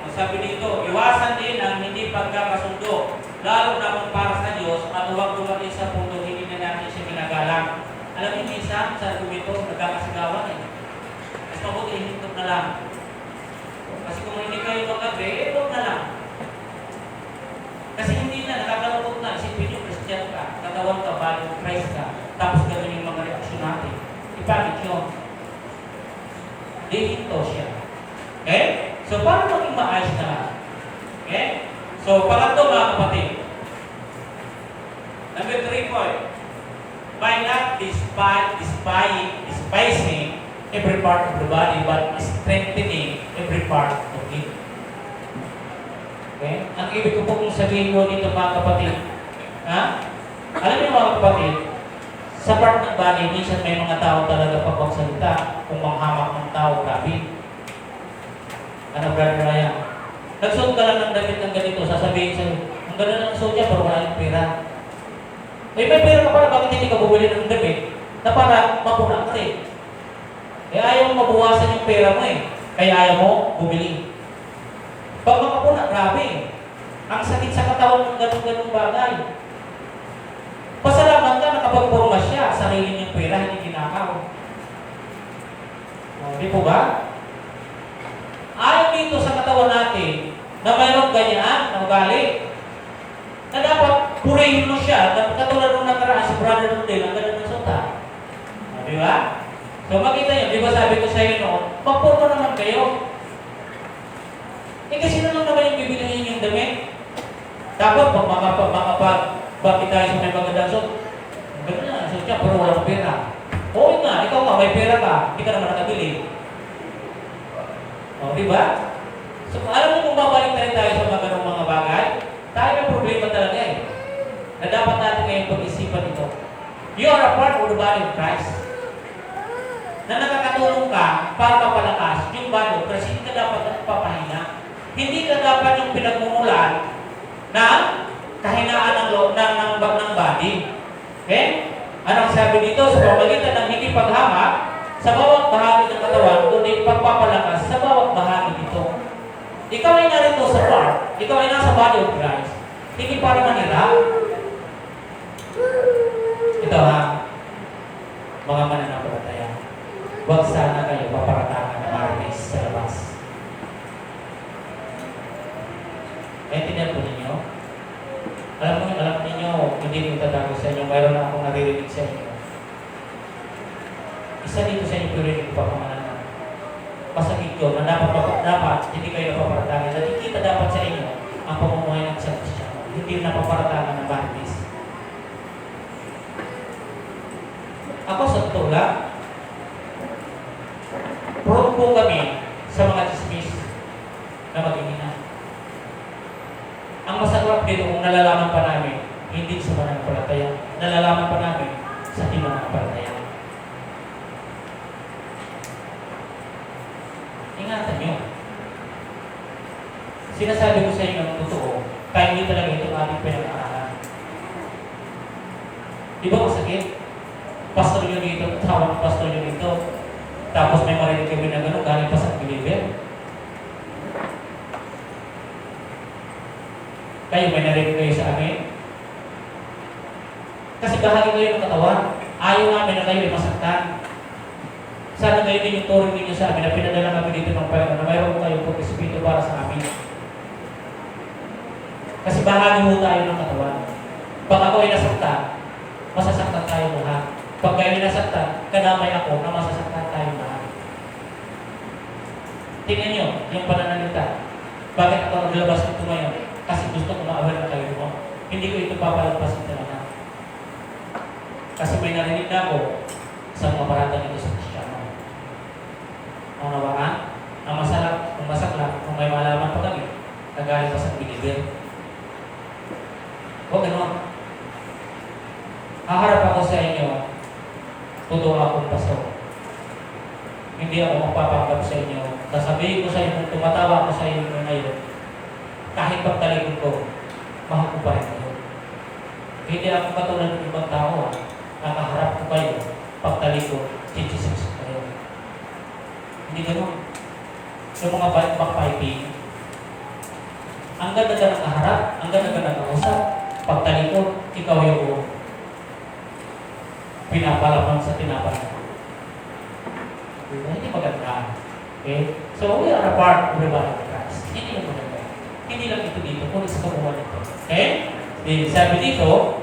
Speaker 1: Ang sabi dito, iwasan din ang hindi pagkakasundo, lalo na kung para sa Diyos, at huwag dumating sa punto hindi na natin siya ginagalang. Alam niyo, minsan, sa argumento, nagkakasigawan eh. Mas mabuti, hinintog na lang. Kasi kung hindi kayo mag-agree, huwag na lang. Kasi hindi na, nakakalungkot na. Isipin nyo, Christian ka, katawan ka, body of Christ ka, tapos gano'n yung mga reaksyon natin. Ipagit yun. Dihinto siya. Okay? So, para maging maayos na lang. Okay? So, pangatlo mga kapatid. Number 3 point. By not despising every part of the body, but strengthening every part of it. Okay? Ang ibig ko pong sabihin mo dito mga kapatid, ha? Alam niyo mga kapatid, sa part ng body, minsan may mga tao talaga pag magsalita, kung manghamak ng tao, grabe. Ano, Brother Ryan? Nagsuot ka lang ng damit ng ganito, sasabihin sa'yo, ang ganda ng suot niya, pero wala yung pera. May pera ka pala, bakit hindi ka bumili ng damit na para mapuna ka rin? Eh, ayaw mo mabuwasan yung pera mo eh. Kaya ayaw mo bumili. Pag makapuna, grabe. Ang sakit sa katawan ng ganung-ganung bagay. Pasalamat ka, nakapagpurma siya. Sarili niyang pera, hindi ginakaw. Di po ba? Ayaw dito sa katawan natin na mayroong ganyan na ugali. Na dapat purihin mo siya. Katulad nung nakaraan si Brother Nundel, ang ganda ng suta. Di ba? So makita nyo, di ba sabi ko sa inyo noon, magpurma naman kayo. Kasi sino lang naman yung bibilihin yung damit? Dapat bakit tayo sa may magandang suit? Gano'n na, suit niya, pero walang pera. Oo nga, ikaw nga, may pera ka, hindi ka naman nakabili. O, di ba? So, alam mo kung babalik tayo sa mga ganong mga bagay, tayo may problema talaga eh. Na dapat natin ngayon pag-isipan ito. You are a part of the body of Christ. Na nakakatulong ka para mapalakas yung body of Christ. Hindi ka dapat papahina. Hindi ka dapat yung pinagmumulan ng kahinaan ng body. Okay? Anong sabi dito? Sa pamagitan ng hindi paghamak sa bawat bahagi ng katawan, kundi pagpapalakas sa bawat bahagi dito. Ikaw ay narito sa part. Ikaw ay nasa body of Christ. Hindi para manira. Ito ha, mga mananampalataya. Huwag sana kayo paparatakan ng marites sa labas. Naintindihan po ninyo? Alam ninyo, hindi ko tatago sa inyo, mayroon na akong naririnig sa inyo. Isa dito sa inyo, pero hindi ko pa pamananan. Pasakit ko na dapat hindi kayo napaparatakan. Nakikita dapat sa inyo ang pamumuhay ng isang Kristyano. Hindi napaparatakan ng marites. Ako sa totoo lang, prone po kami sa mga chismis na mag-ingina. Ang masarap dito kung nalalaman pa namin, hindi sa mananampalataya, nalalaman pa namin sa di mananampalataya. Ingatan nyo. Sinasabi ko sa inyo ng totoo, kaya hindi talaga ito ating pinag-aaralan. Di ba masakit? Pastor nyo dito, tawag ng pastor nyo dito, tapos may marinig kami na gano'n, galing pa sa believer. Kayo, may narinig kayo sa amin? Kasi bahagi kayo ng katawan. Ayaw namin na kayo ay masaktan. Sana kayo din yung turing ninyo sa amin na pinadala kami dito ng pera na mayroon kayong pag-espiritu para sa amin. Kasi bahagi mo tayo ng katawan. Pag ako ay nasaktan, masasaktan tayo lahat. Pag kayo nasaktan, kadamay ako na masasaktan tayo lahat. Tingnan nyo, yung pananalita. Bakit ako naglabas nito ngayon? Kasi gusto ko ma-aware na kayo mo. Hindi ko ito papalagpasin talaga. Kasi may narinig na ako sa mga parata nito sa Kristyano. Ang nawaan, ang masarap, ang masakla, kung may malaman pa kami, nagaling pa sa binibir. O gano'n. Haharap ako sa inyo, totoo akong pastor. Hindi ako magpapanggap sa inyo. Sasabihin ko sa inyo, tumatawa ako sa inyo ngayon, kahit pagtalikod ko, mahal ko pa rin kayo. Hindi ako katulad ng ibang tao, nakaharap ko kayo, pagtalikod, chichisis kayo. Hindi gano'n. Yung mga backpiping, ang ganda ka nakaharap, ang ganda ka nakausap, pagtalikod, ikaw yung pinapalaman sa tinapalan. Hindi maganda. Okay? So, we are a part of the body of Christ. Hindi yung maganda. Hindi lang ito dito, kung isa kabuhan ito. Okay? Sabi dito,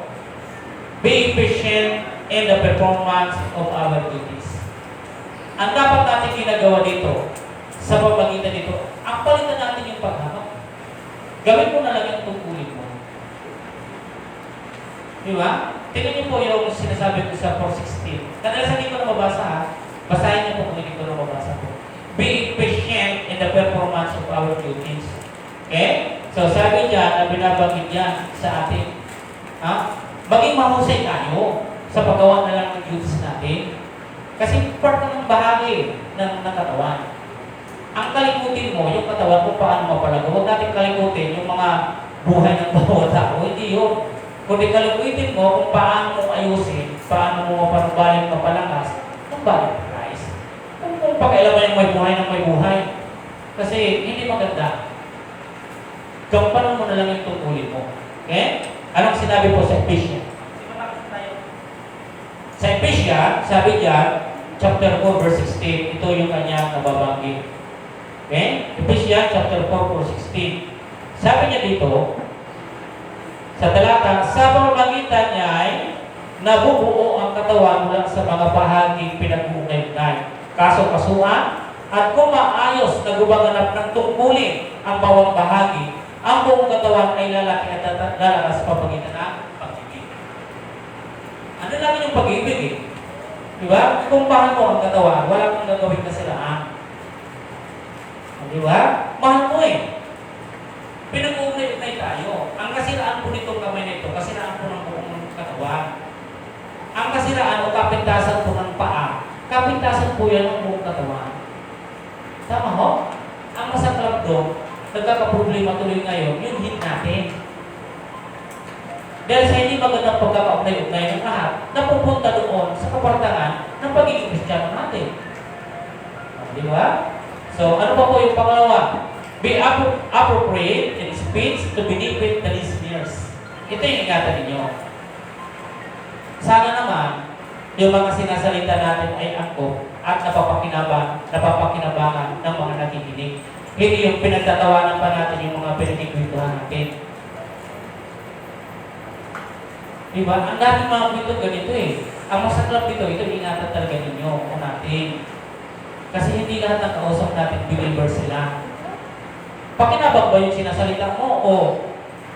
Speaker 1: be patient in the performance of our duties. Ang dapat natin ginagawa dito, sa pamagitan dito, ang palitan natin yung paghamak. Gawin mo na lang yung tungkulin mo. Di ba? Tingnan niyo po yung sinasabi ko sa 4:16. Kadalasan hindi ko na mabasa ha. Basahin niyo po kung hindi ko na mabasa po. Be patient in the performance of our duties. Okay? So sabi diyan na binabanggit yan sa atin. Maging mahusay tayo sa paggawa na lang ng duties natin. Kasi part ng bahagi ng katawan. Ang kalikutin mo, yung katawan mo paano mapalago. Huwag natin kalikutin yung mga buhay ng bawat tao. Hindi yun. Kundi kalikutin mo kung paano mo ayusin, paano mo mapanubaling mapalakas ng body of Christ. Kung pag-ailaman yung may buhay ng may buhay. Kasi hindi maganda. Gampanan mo na lang yung tungkulin mo. Okay? Anong sinabi po sa Ephesians? Sa Ephesians, sabi diyan, chapter 4, verse 16, ito yung kanyang nababanggit. Okay? Ephesians chapter 4, verse 16. Sabi niya dito, sa talata, sa pamamagitan niya ay nabubuo ang katawan mula sa mga bahaging pinag-uugnay-ugnay, kaso-kasuan, at kung maayos na gumaganap ng tungkulin ang bawang bahagi, ang buong katawan ay lalaki at lalakas sa pamagitan ng pag-ibig. Ano lang yung pag-ibig eh? Diba? Kung mahal mo ang katawan, wala kang gagawin kasilaan. Diba? Mahal mo eh. Pinag-uugnay-ugnay tayo. Ang kasiraan po nitong kamay na ito, kasiraan po ng buong katawan. Ang kasiraan o kapintasan po ng paa, kapintasan po yan ng buong katawan. Tama ho? Ang masaklap doon, nagkakaproblema tuloy ngayon, yung hit natin. Dahil sa hindi magandang pagkakaugnay-ugnay ng lahat, napupunta doon sa kapartangan ng pagiging Kristiyano natin. Di ba? So, ano pa po yung pangalawa? Be appropriate in speech to benefit the listeners. Ito yung ingatan ninyo. Sana naman, yung mga sinasalita natin ay angkop at napapakinabangan ng mga nakikinig. Hindi yung pinagtatawanan pa natin yung mga pinagkikwentuhan natin. Diba? Ang daming mga kwento ganito eh. Ang masaklap dito, ito ingatan talaga ninyo o natin. Kasi hindi lahat ng kausap natin believer sila. Pakinabang ba yung sinasalita mo o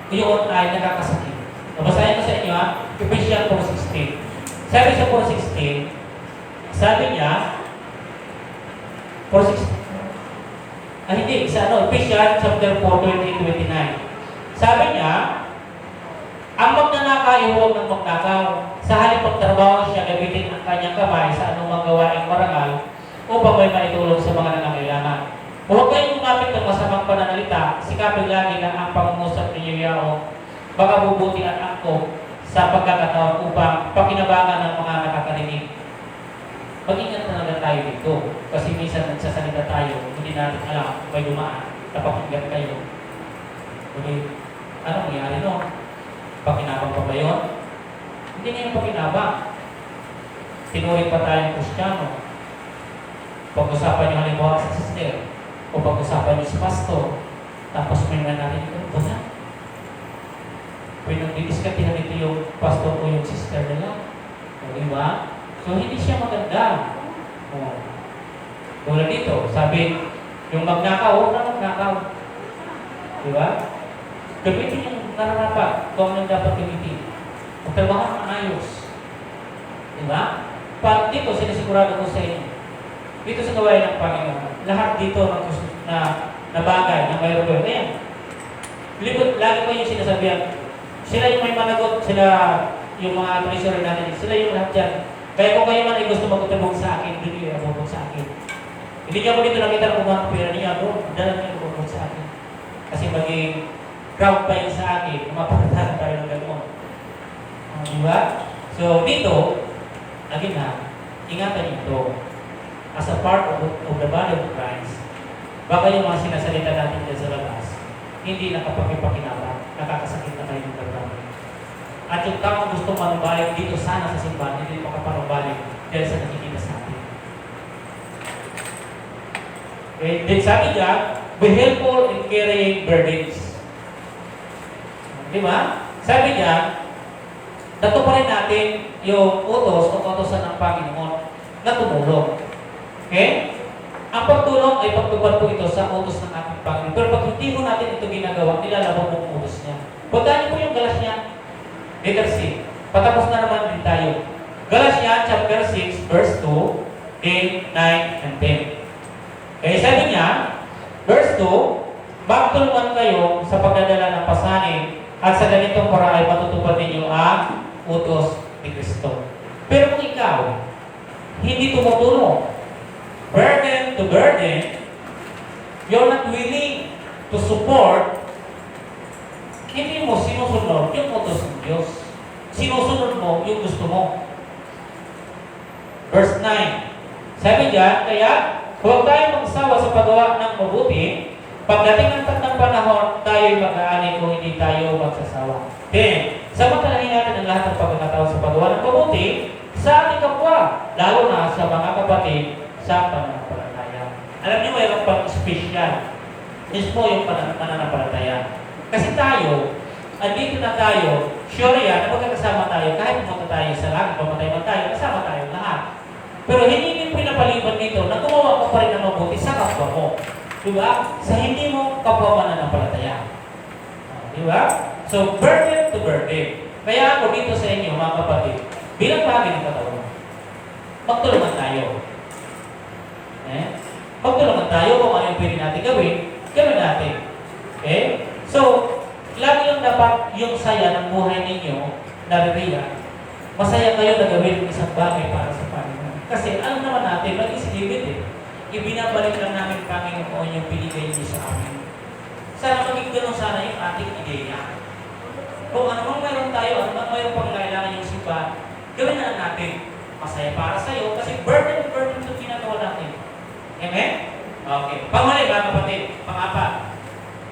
Speaker 1: yun ay nakakasakit? Nabasahin ko sa inyo ha, Ephesians 4:16. Sabi sa 4:16, sabi niya, 4:16, hindi, Ephesians chapter 4:20-29. Sabi niya, ang magnanakaw ay huwag ng magnakaw. Sa halip pagtrabaho siya, gamitin ang kanyang kamay sa anumang gawaing marangal upang may maitulong sa mga nangangailangan. Huwag kayong lumapit ng masamang pananalita, sikapin lagi na ang pangungusap ninyo yao, baka bubuti at angko sa pagkakataon upang pakinabangan ng mga nakakarinig. Mag-ingat talaga tayo dito. Kasi minsan nagsasalita tayo, hindi natin alam kung may dumaan, napakinggan kayo. Hindi, anong nangyari no? Pakinabang pa ba yun? Hindi nga yung pakinabang. Tinuring pa tayong Kristiyano. Pag-usapan nyo halimbawa sa sister, o pag-usapan nyo sa pastor, tapos may nga natin ito, ito na. Pinag-didiskatihan ito yung pastor o yung sister nila. O diba? So, hindi siya maganda. O. Tulad dito, sabi, yung magnakaw, huwag na magnakaw. Diba? Gamitin yung nararapat kung anong dapat gamitin. Magtrabaho ng ayos. Diba? Pag dito, sinisigurado ko sa inyo, dito sa gawain ng Panginoon, lahat dito na bagay na mayroon ko. Ayan. Lagi ko yung sinasabihan, sila yung may managot, sila yung mga treasurer natin, sila yung lahat dyan. Kaya kung kayo man ay gusto magtutubog sa akin, hindi kayo abubog sa akin. Hindi niya ko dito nakita kung mga pera niya, dala niya abubog sa akin. Kasi maging crowd pa yun sa akin, mapagkatahan tayo ng gano'n. Diba? So, dito, again na, ingatan ito. As a part of the body of Christ, baka yung mga sinasalita natin dyan sa labas, hindi nakapagpapakinabang, nakakasakit na kayo ng damdamin. At yung taong gusto manubalik dito sana sa simbahan, hindi makapanubalik dahil sa nakikita sa atin. Okay? Then sabi dyan, be helpful in carrying burdens. Di ba? Sabi dyan, natuparin natin yung utos o utosan ng Panginoon na tumulong. Okay? Ang pagtulong ay pagtupad po ito sa utos ng ating Panginoon. Pero pag hindi mo natin ito ginagawa, nilalabang mo ang utos niya. Puntahan niyo po yung Galatians, letter C. Patapos na naman din tayo. Galatians chapter 6, verse 2, 8, 9, and 10. Okay, sabi niya, verse 2, magtulungan kayo sa pagdadala ng pasanin at sa ganitong paraan ay matutupad ninyo ang utos ni Kristo. Pero kung ikaw, hindi tumutulong, burden to burden, you're not willing to support, hindi mo sinusunod yung utos ng Diyos. Sinusunod mo yung gusto mo. Verse 9, sabi diyan, kaya huwag tayong magsawa sa paggawa ng mabuti. Pagdating ng takdang panahon, tayo'y mag-aanay kung hindi tayo magsasawa. Then, samantalahin natin ang lahat ng pagkakataon sa paggawa ng mabuti sa ating kapwa, lalo na sa mga kapatid sa pananampalataya. Alam niyo, mayroon pang special. Mismo yung pananampalataya. Kasi tayo, andito na tayo sure yan na magkakasama tayo kahit pumunta tayo sa langit, pamatay man tayo, kasama tayo lahat. Pero hindi din pinapaliban nito na gumawa ko pa rin ng mabuti sa kapwa mo. Diba? Sa hindi mo kapwa mananampalataya. Diba? So, burden to burden. Kaya ako dito sa inyo, mga kapatid, bilang bahagi ng katawan, magtulungan tayo. Magtulungan tayo kung ano yung pwede natin gawin natin. Okay? So, lagi lang dapat yung saya ng buhay ninyo, naririyan, masaya kayo na gawin ng isang bagay para sa Panginoon. Kasi alam naman natin, mag-isipid ibinabalik lang namin Panginoon yung binigay niyo sa amin. Sana maging ganun sana yung ating ideya. Kung ano mang mayroon tayo, ano mang mayroon pang kailangan yung simbahan, gawin na lang natin. Masaya para sa'yo kasi burden itong ginagawa natin. Amen? Okay. Panghuli, mga kapatid. Pang-apat.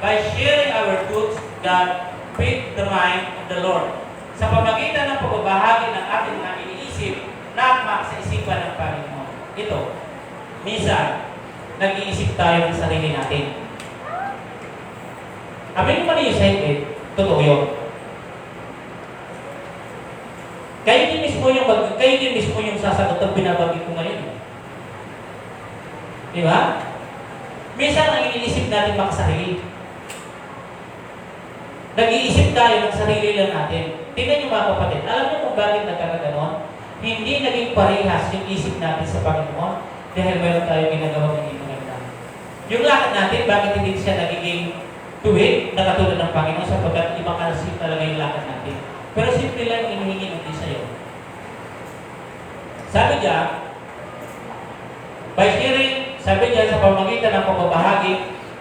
Speaker 1: By sharing our goods, God feed the mind of the Lord. Sa pamagitan ng pagbabahagi ng ating mga iniisip, nakma sa isipan ng Panginoon. Ito, minsan, nag-iisip tayo ng sarili natin. Amin naman yung sa hindi, totoo yun. Kayo din mismo yung sasagot ng binabagi ko ngayon. Di ba? Minsan ang iniisip natin makasarili. Nag-iisip tayo ng sarili lang natin. Tingnan niyo mga kapatid, alam niyo kung bakit nagkakaganon? Hindi naging parehas yung isip natin sa Panginoon dahil mayroon tayo ginagawa ng hindi maganda. Yung lakad natin, bakit hindi siya nagiging tuwid na katulad ng Panginoon sapagkat ibang kalasip talaga yung lakad natin. Pero simple lang hinihingi ng Diyos sa'yo. Sabi diyan, by sharing, sabi diyan sa pamamagitan ng pagbabahagi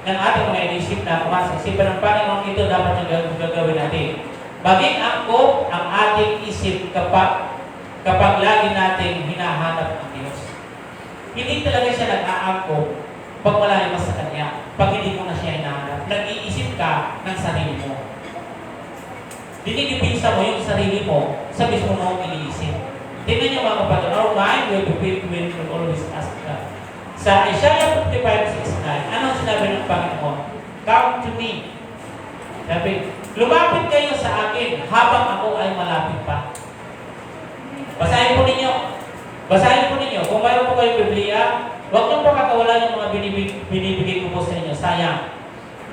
Speaker 1: ng ating mga inisip na kumasa isipan ng Panginoon, ito dapat yung gagawin natin. Maging angkop ang ating isip kapag lagi natin hinahanap ang Diyos. Hindi talaga siya nag-aangkop pag malayo mas sa Kanya, pag hindi mo na siya hinahanap. Nag-iisip ka ng sarili mo. Dinidipinsa mo yung sarili mo sa mismo mong iniisip. Tingnan niyo mga kapatid, our mind will be filled when we always ask God. Sa Isaiah 55:6-9, ano sinabi ng Panginoon? Come to me. Sabi, lumapit kayo sa akin habang ako ay malapit pa. Basahin po ninyo. Kung mayroon po kayong Biblia, huwag niyong pakakawalan yung mga binibigay ko po sa inyo. Sayang.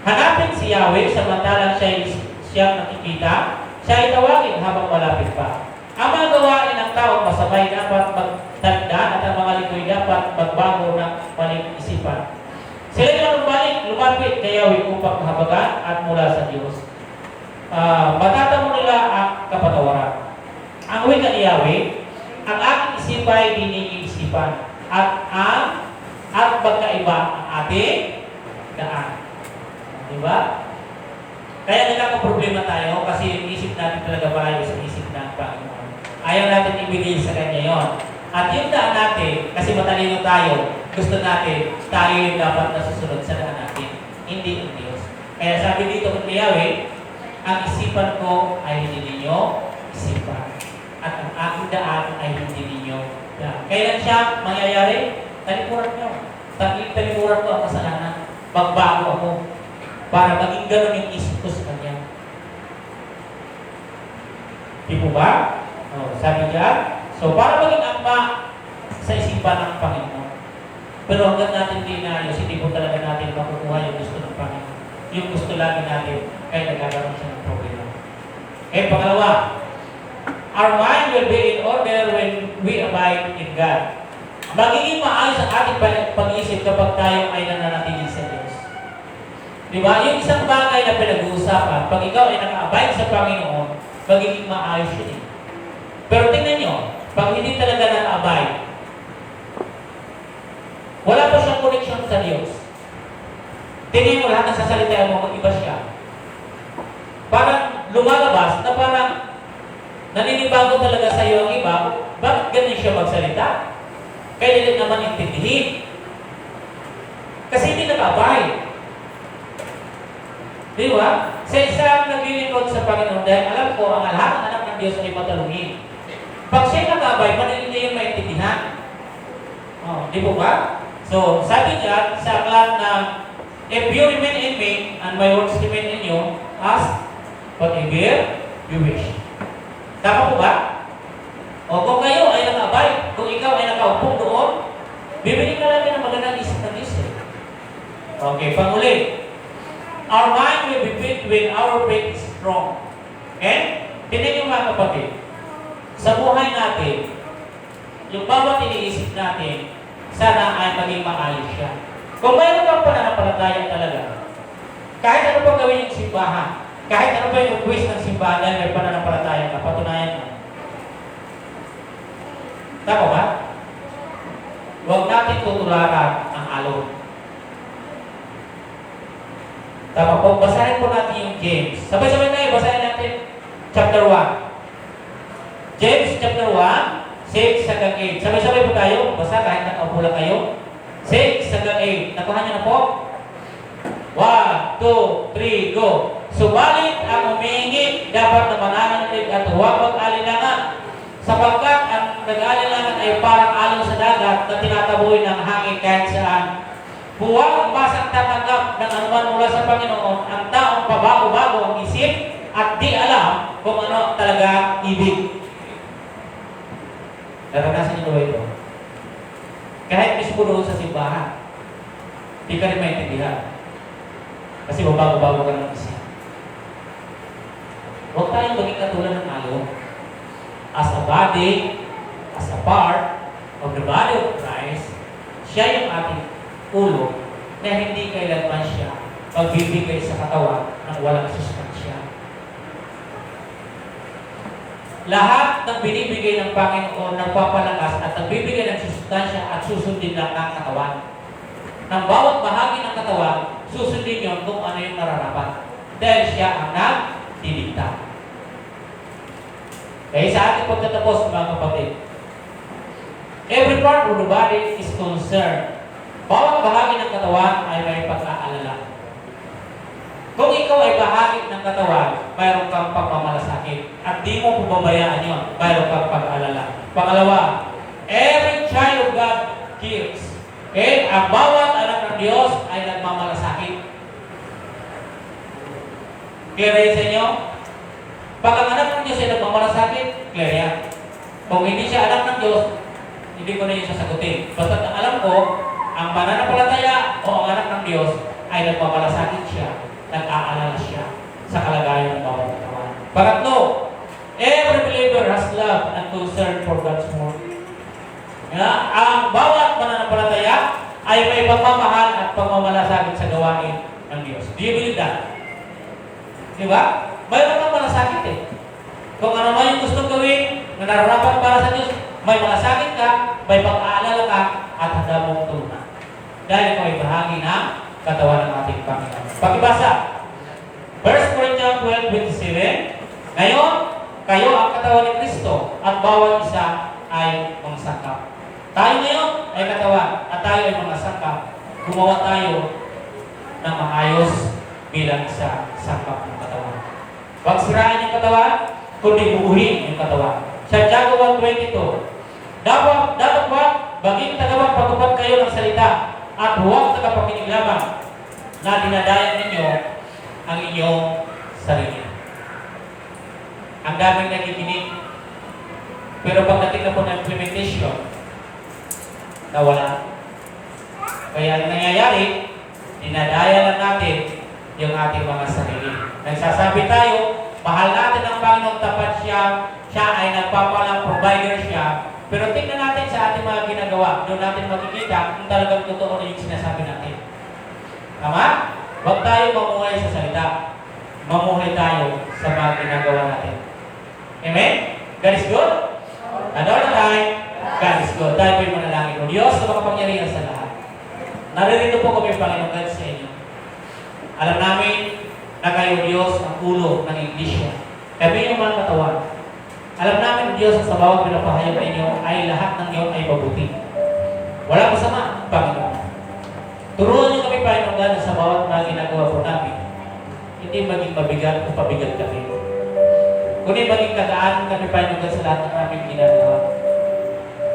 Speaker 1: Hanapin si Yahweh samantalang siyang nakikita, siya ay tawagin habang malapit pa. Ang mga gawain ng tao masabay dapat magtanda at ang mga likoy dapat magbago ng maling isipan. Sila naman lumapit kay Yahweh upang habagan at mula sa Diyos. Matatamo nila ang kapatawaran. Ang wika ni Yahweh, ang aking isipan ay diniisipan at magkaiba ang ating daan. Diba? Kaya nagkakaproblema tayo kasi yung isip natin talaga bahay sa isip ng Panginoon. Ayaw natin ibigay sa Kanya yon. At yung daan natin, kasi matalino tayo, gusto natin, tayo yung dapat nasusunod sa daan natin. Hindi ang Diyos. Kaya sabi dito kung Yahweh, ang isipan ko ay hindi ninyo isipan. At ang aking daan ay hindi ninyo daan. Kailan siya mangyayari? Talikuran nyo. Talikuran ko ang kasalanan. Magbago ako. Para maging gano'n yung isip ko sa Kanya. Di po ba? Sabi diyan, so para maging akma sa isipan ng Panginoon. Pero hanggang natin hindi inayos, hindi po talaga natin makukuha yung gusto ng Panginoon. Yung gusto lagi natin, kaya nagkakaroon siya ng problema. Pangalawa, our mind will be in order when we abide in God. Magiging maayos ang ating pag-iisip kapag tayo ay nananatili sa Diyos. Diba? Yung isang bagay na pinag-uusapan, pag ikaw ay naka-abide sa Panginoon, magiging maayos yun. Pero tingnan nyo, pag hindi talaga naka-abide, wala pa siyang connection sa Diyos. Tingnan mo lahat ng sasalitaan mo, mag-iba siya. Parang lumalabas na parang naninibago talaga sa iyo ang iba, bakit ganun siya magsalita? Kaya hindi naman intindihin. Kasi hindi naka-abide. Di ba? Sa isang naglilingkod sa Panginoon, dahil alam ko, ang lahat ng anak ng Diyos ay matalungin. Pag siya nag-abay, madali niya yung maintindihan. Di po ba? So, sabi niya, sa aklat na, if you remain in me, and my words remain in you, ask whatever you wish. Tama po ba? O kung kayo ay nakabay, kung ikaw ay nakaupo doon, bibili ka lang ng magandang isip ng Diyos eh. Okay, panguli. Our mind will be fit when our faith is strong. Okay? Tingnan yung mga kapatid. Sa buhay natin, yung bawat iniisip natin, sana ay maging maayos siya. Kung mayroon kang pananampalataya talaga, kahit ano pang gawin yung simbahan, kahit ano pa yung request ng simbahan dahil may pananampalataya ka, patunayan mo. Tama ba? Huwag natin tutularan ang alon. Tama po, basahin po natin yung James. Sabay-sabay tayo, basahin natin chapter 1. James chapter 1, 6 hanggang 8. Sabay-sabay po tayo, basa kahit nakaupo lang kayo. 6 hanggang 8. Nakuha niyo na po? 1, 2, 3, go! Subalit ang humihingi dapat na mananalig at huwag mag-alinlangan, sapagkat ang nag-alinlangan ay parang alon sa dagat na tinataboy ng hangin kahit saan. Huwag basang tatanggap ng anuman mula sa Panginoon ang taong pabago-bago ang isip at di alam kung ano talaga ibig. Naranasan niyo ba ito? Kahit mismo doon sa simbahan, di ka rin maintindihan. Kasi bago-bago ka ng isip. Huwag tayong maging katulad ng alon. As a body, as a part of the body of Christ, siya yung ating ulo na hindi kailanman siya magbibigay sa katawan ng walang sustansya. Lahat ng binibigay ng Panginoon nagpapalakas at nagbibigay ng sustansya at susundin lang ng katawan. Ng bawat bahagi ng katawan, susundin yon kung ano yung nararapat. Dahil siya ang nagdidikta. Kaya sa ating pagtatapos, mga kapatid, every part of the body is concerned. Bawat bahagi ng katawan ay may pag-aalala. Kung ikaw ay bahagi ng katawan, mayroon kang pagmamalasakit. At di mo pumabayaan yun, mayroon kang pag-aalala. Pangalawa, every child of God cares. Okay? Ang bawat anak ng Diyos ay nagmamalasakit. Clear yan sa inyo? Pag ang anak ng Diyos ay nagmamalasakit, clear yan. Kung hindi siya anak ng Diyos, hindi ko na yung sasagutin. Basta alam ko, ang pananampalataya o ang anak ng Diyos ay nagmamalasakit siya, nag-aalala siya sa kalagayan ng bawat katawan. Pangatlo, every believer has love and concern for God's word. Ang bawat pananampalataya ay may pagmamahal at pagmamalasakit sa gawain ng Diyos. Do you believe that? Diba? Mayroon kang malasakit eh. Kung ano man yung gusto gawin na nararapat para sa Diyos, may malasakit ka, may pag-aalala ka, at handa mong tulungan. Dahil ito ay bahagi ng katawan ng ating Panginoon. Pakibasa. 1 Corinthians 12:27. Ngayon, kayo ang katawan ni Kristo at bawat isa ay mga sangkap. Tayo ngayon ay katawan at tayo ay mga sangkap. Gumawa tayo ng maayos bilang isa sangkap ng katawan. Huwag sirain yung katawan, kundi buuhin yung katawan. Santiago 1:22. Dapat ba maging tagawang patupad kayo ng salita at huwag tagapakinig lamang na dinadayan ninyo ang inyong sarili. Ang daming nakikinig, pero pagdating na po ng implementation, nawala. Kaya ang nangyayari, dinadaya lang natin yung ating mga sarili. Nagsasabi tayo, mahal natin ang Panginoon, tapat siya, siya ay nagpapalang provider siya, pero tingnan natin sa ating mga ginagawa, doon natin makikita kung talagang totoo na yung sinasabi natin. Tama? Huwag tayo mamuhay sa salita. Mamuhay tayo sa mga ginagawa natin. Amen? God is good? And all the time, God is good. Tayo po'y manalangin. O Diyos na makapangyarihan sa lahat. Naririto po kami, Panginoon, God sa inyo. Alam namin na kayo, Diyos, ang ulo ng Iglesia. Kami yung mga katawan. Alam namin, Diyos, sa bawat pinapahayag ninyo ay lahat ng iyon ay mabuti. Wala masama, Panginoon. Turuan niyo kami, Panginoon, na sa bawat mga ginagawa po namin, hindi maging mabigat o pabigat kami. Kundi maging kagaan kami, Panginoon, sa lahat ng aming ginagawa.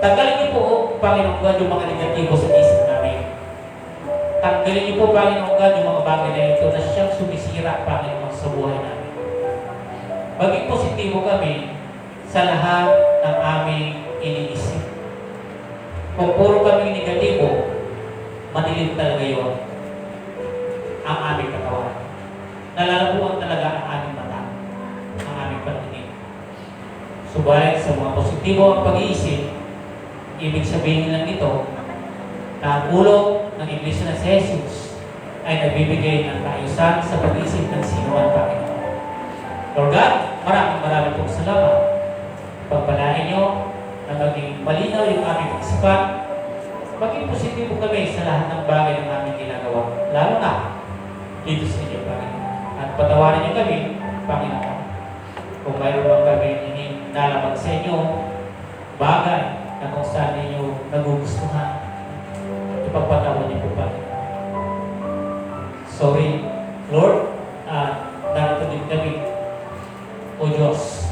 Speaker 1: Tanggalin niyo po, Panginoon God, yung mga negatibo sa isip namin. Tanggalin niyo po, Panginoon God, yung mga bagay na ito na siyang sumisira, Panginoon, sa buhay namin. Maging positibo kami sa lahat ng aming iniisip. Kung puro kami negatibo, madilim talaga yun ang aming katawan. Nalalabuan talaga ang aming mata, ang aming paningin. Subalit sa mga positibo ang pag-iisip, ibig sabihin lang nito na ang ulo ng Iglesia na si Jesus ay nagbibigay ng kaayusan sa pag-iisip ng sinuman Panginoon. Lord God, maraming pong salamat. Pagpalain niyo na maging malinaw yung aming isipan, maging positibo kami sa lahat ng bagay ng aming ginagawa, lalo na dito sa inyo, Panginoon. At patawarin niyo kami, Panginoon, kung mayroon bang kami nalaman sa inyo, bagay na kung saan ninyo nagugustuhan, ipagpatawad niyo po, Panginoon. Sorry, Lord, narito din kami, O Diyos,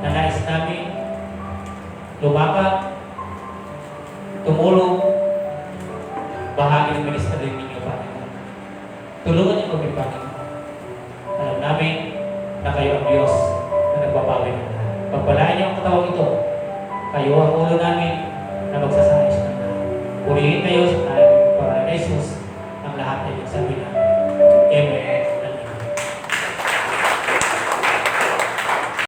Speaker 1: na nais namin lumakad, tumulong, bahagi ng ministry ninyo, Panginoon. Tulungan niyo kami, Panginoon. Alam namin na kayo ang Diyos na nagbabawi ng lahat. Pagpalain niyo ang katawang ito. Kayo ang ulo namin,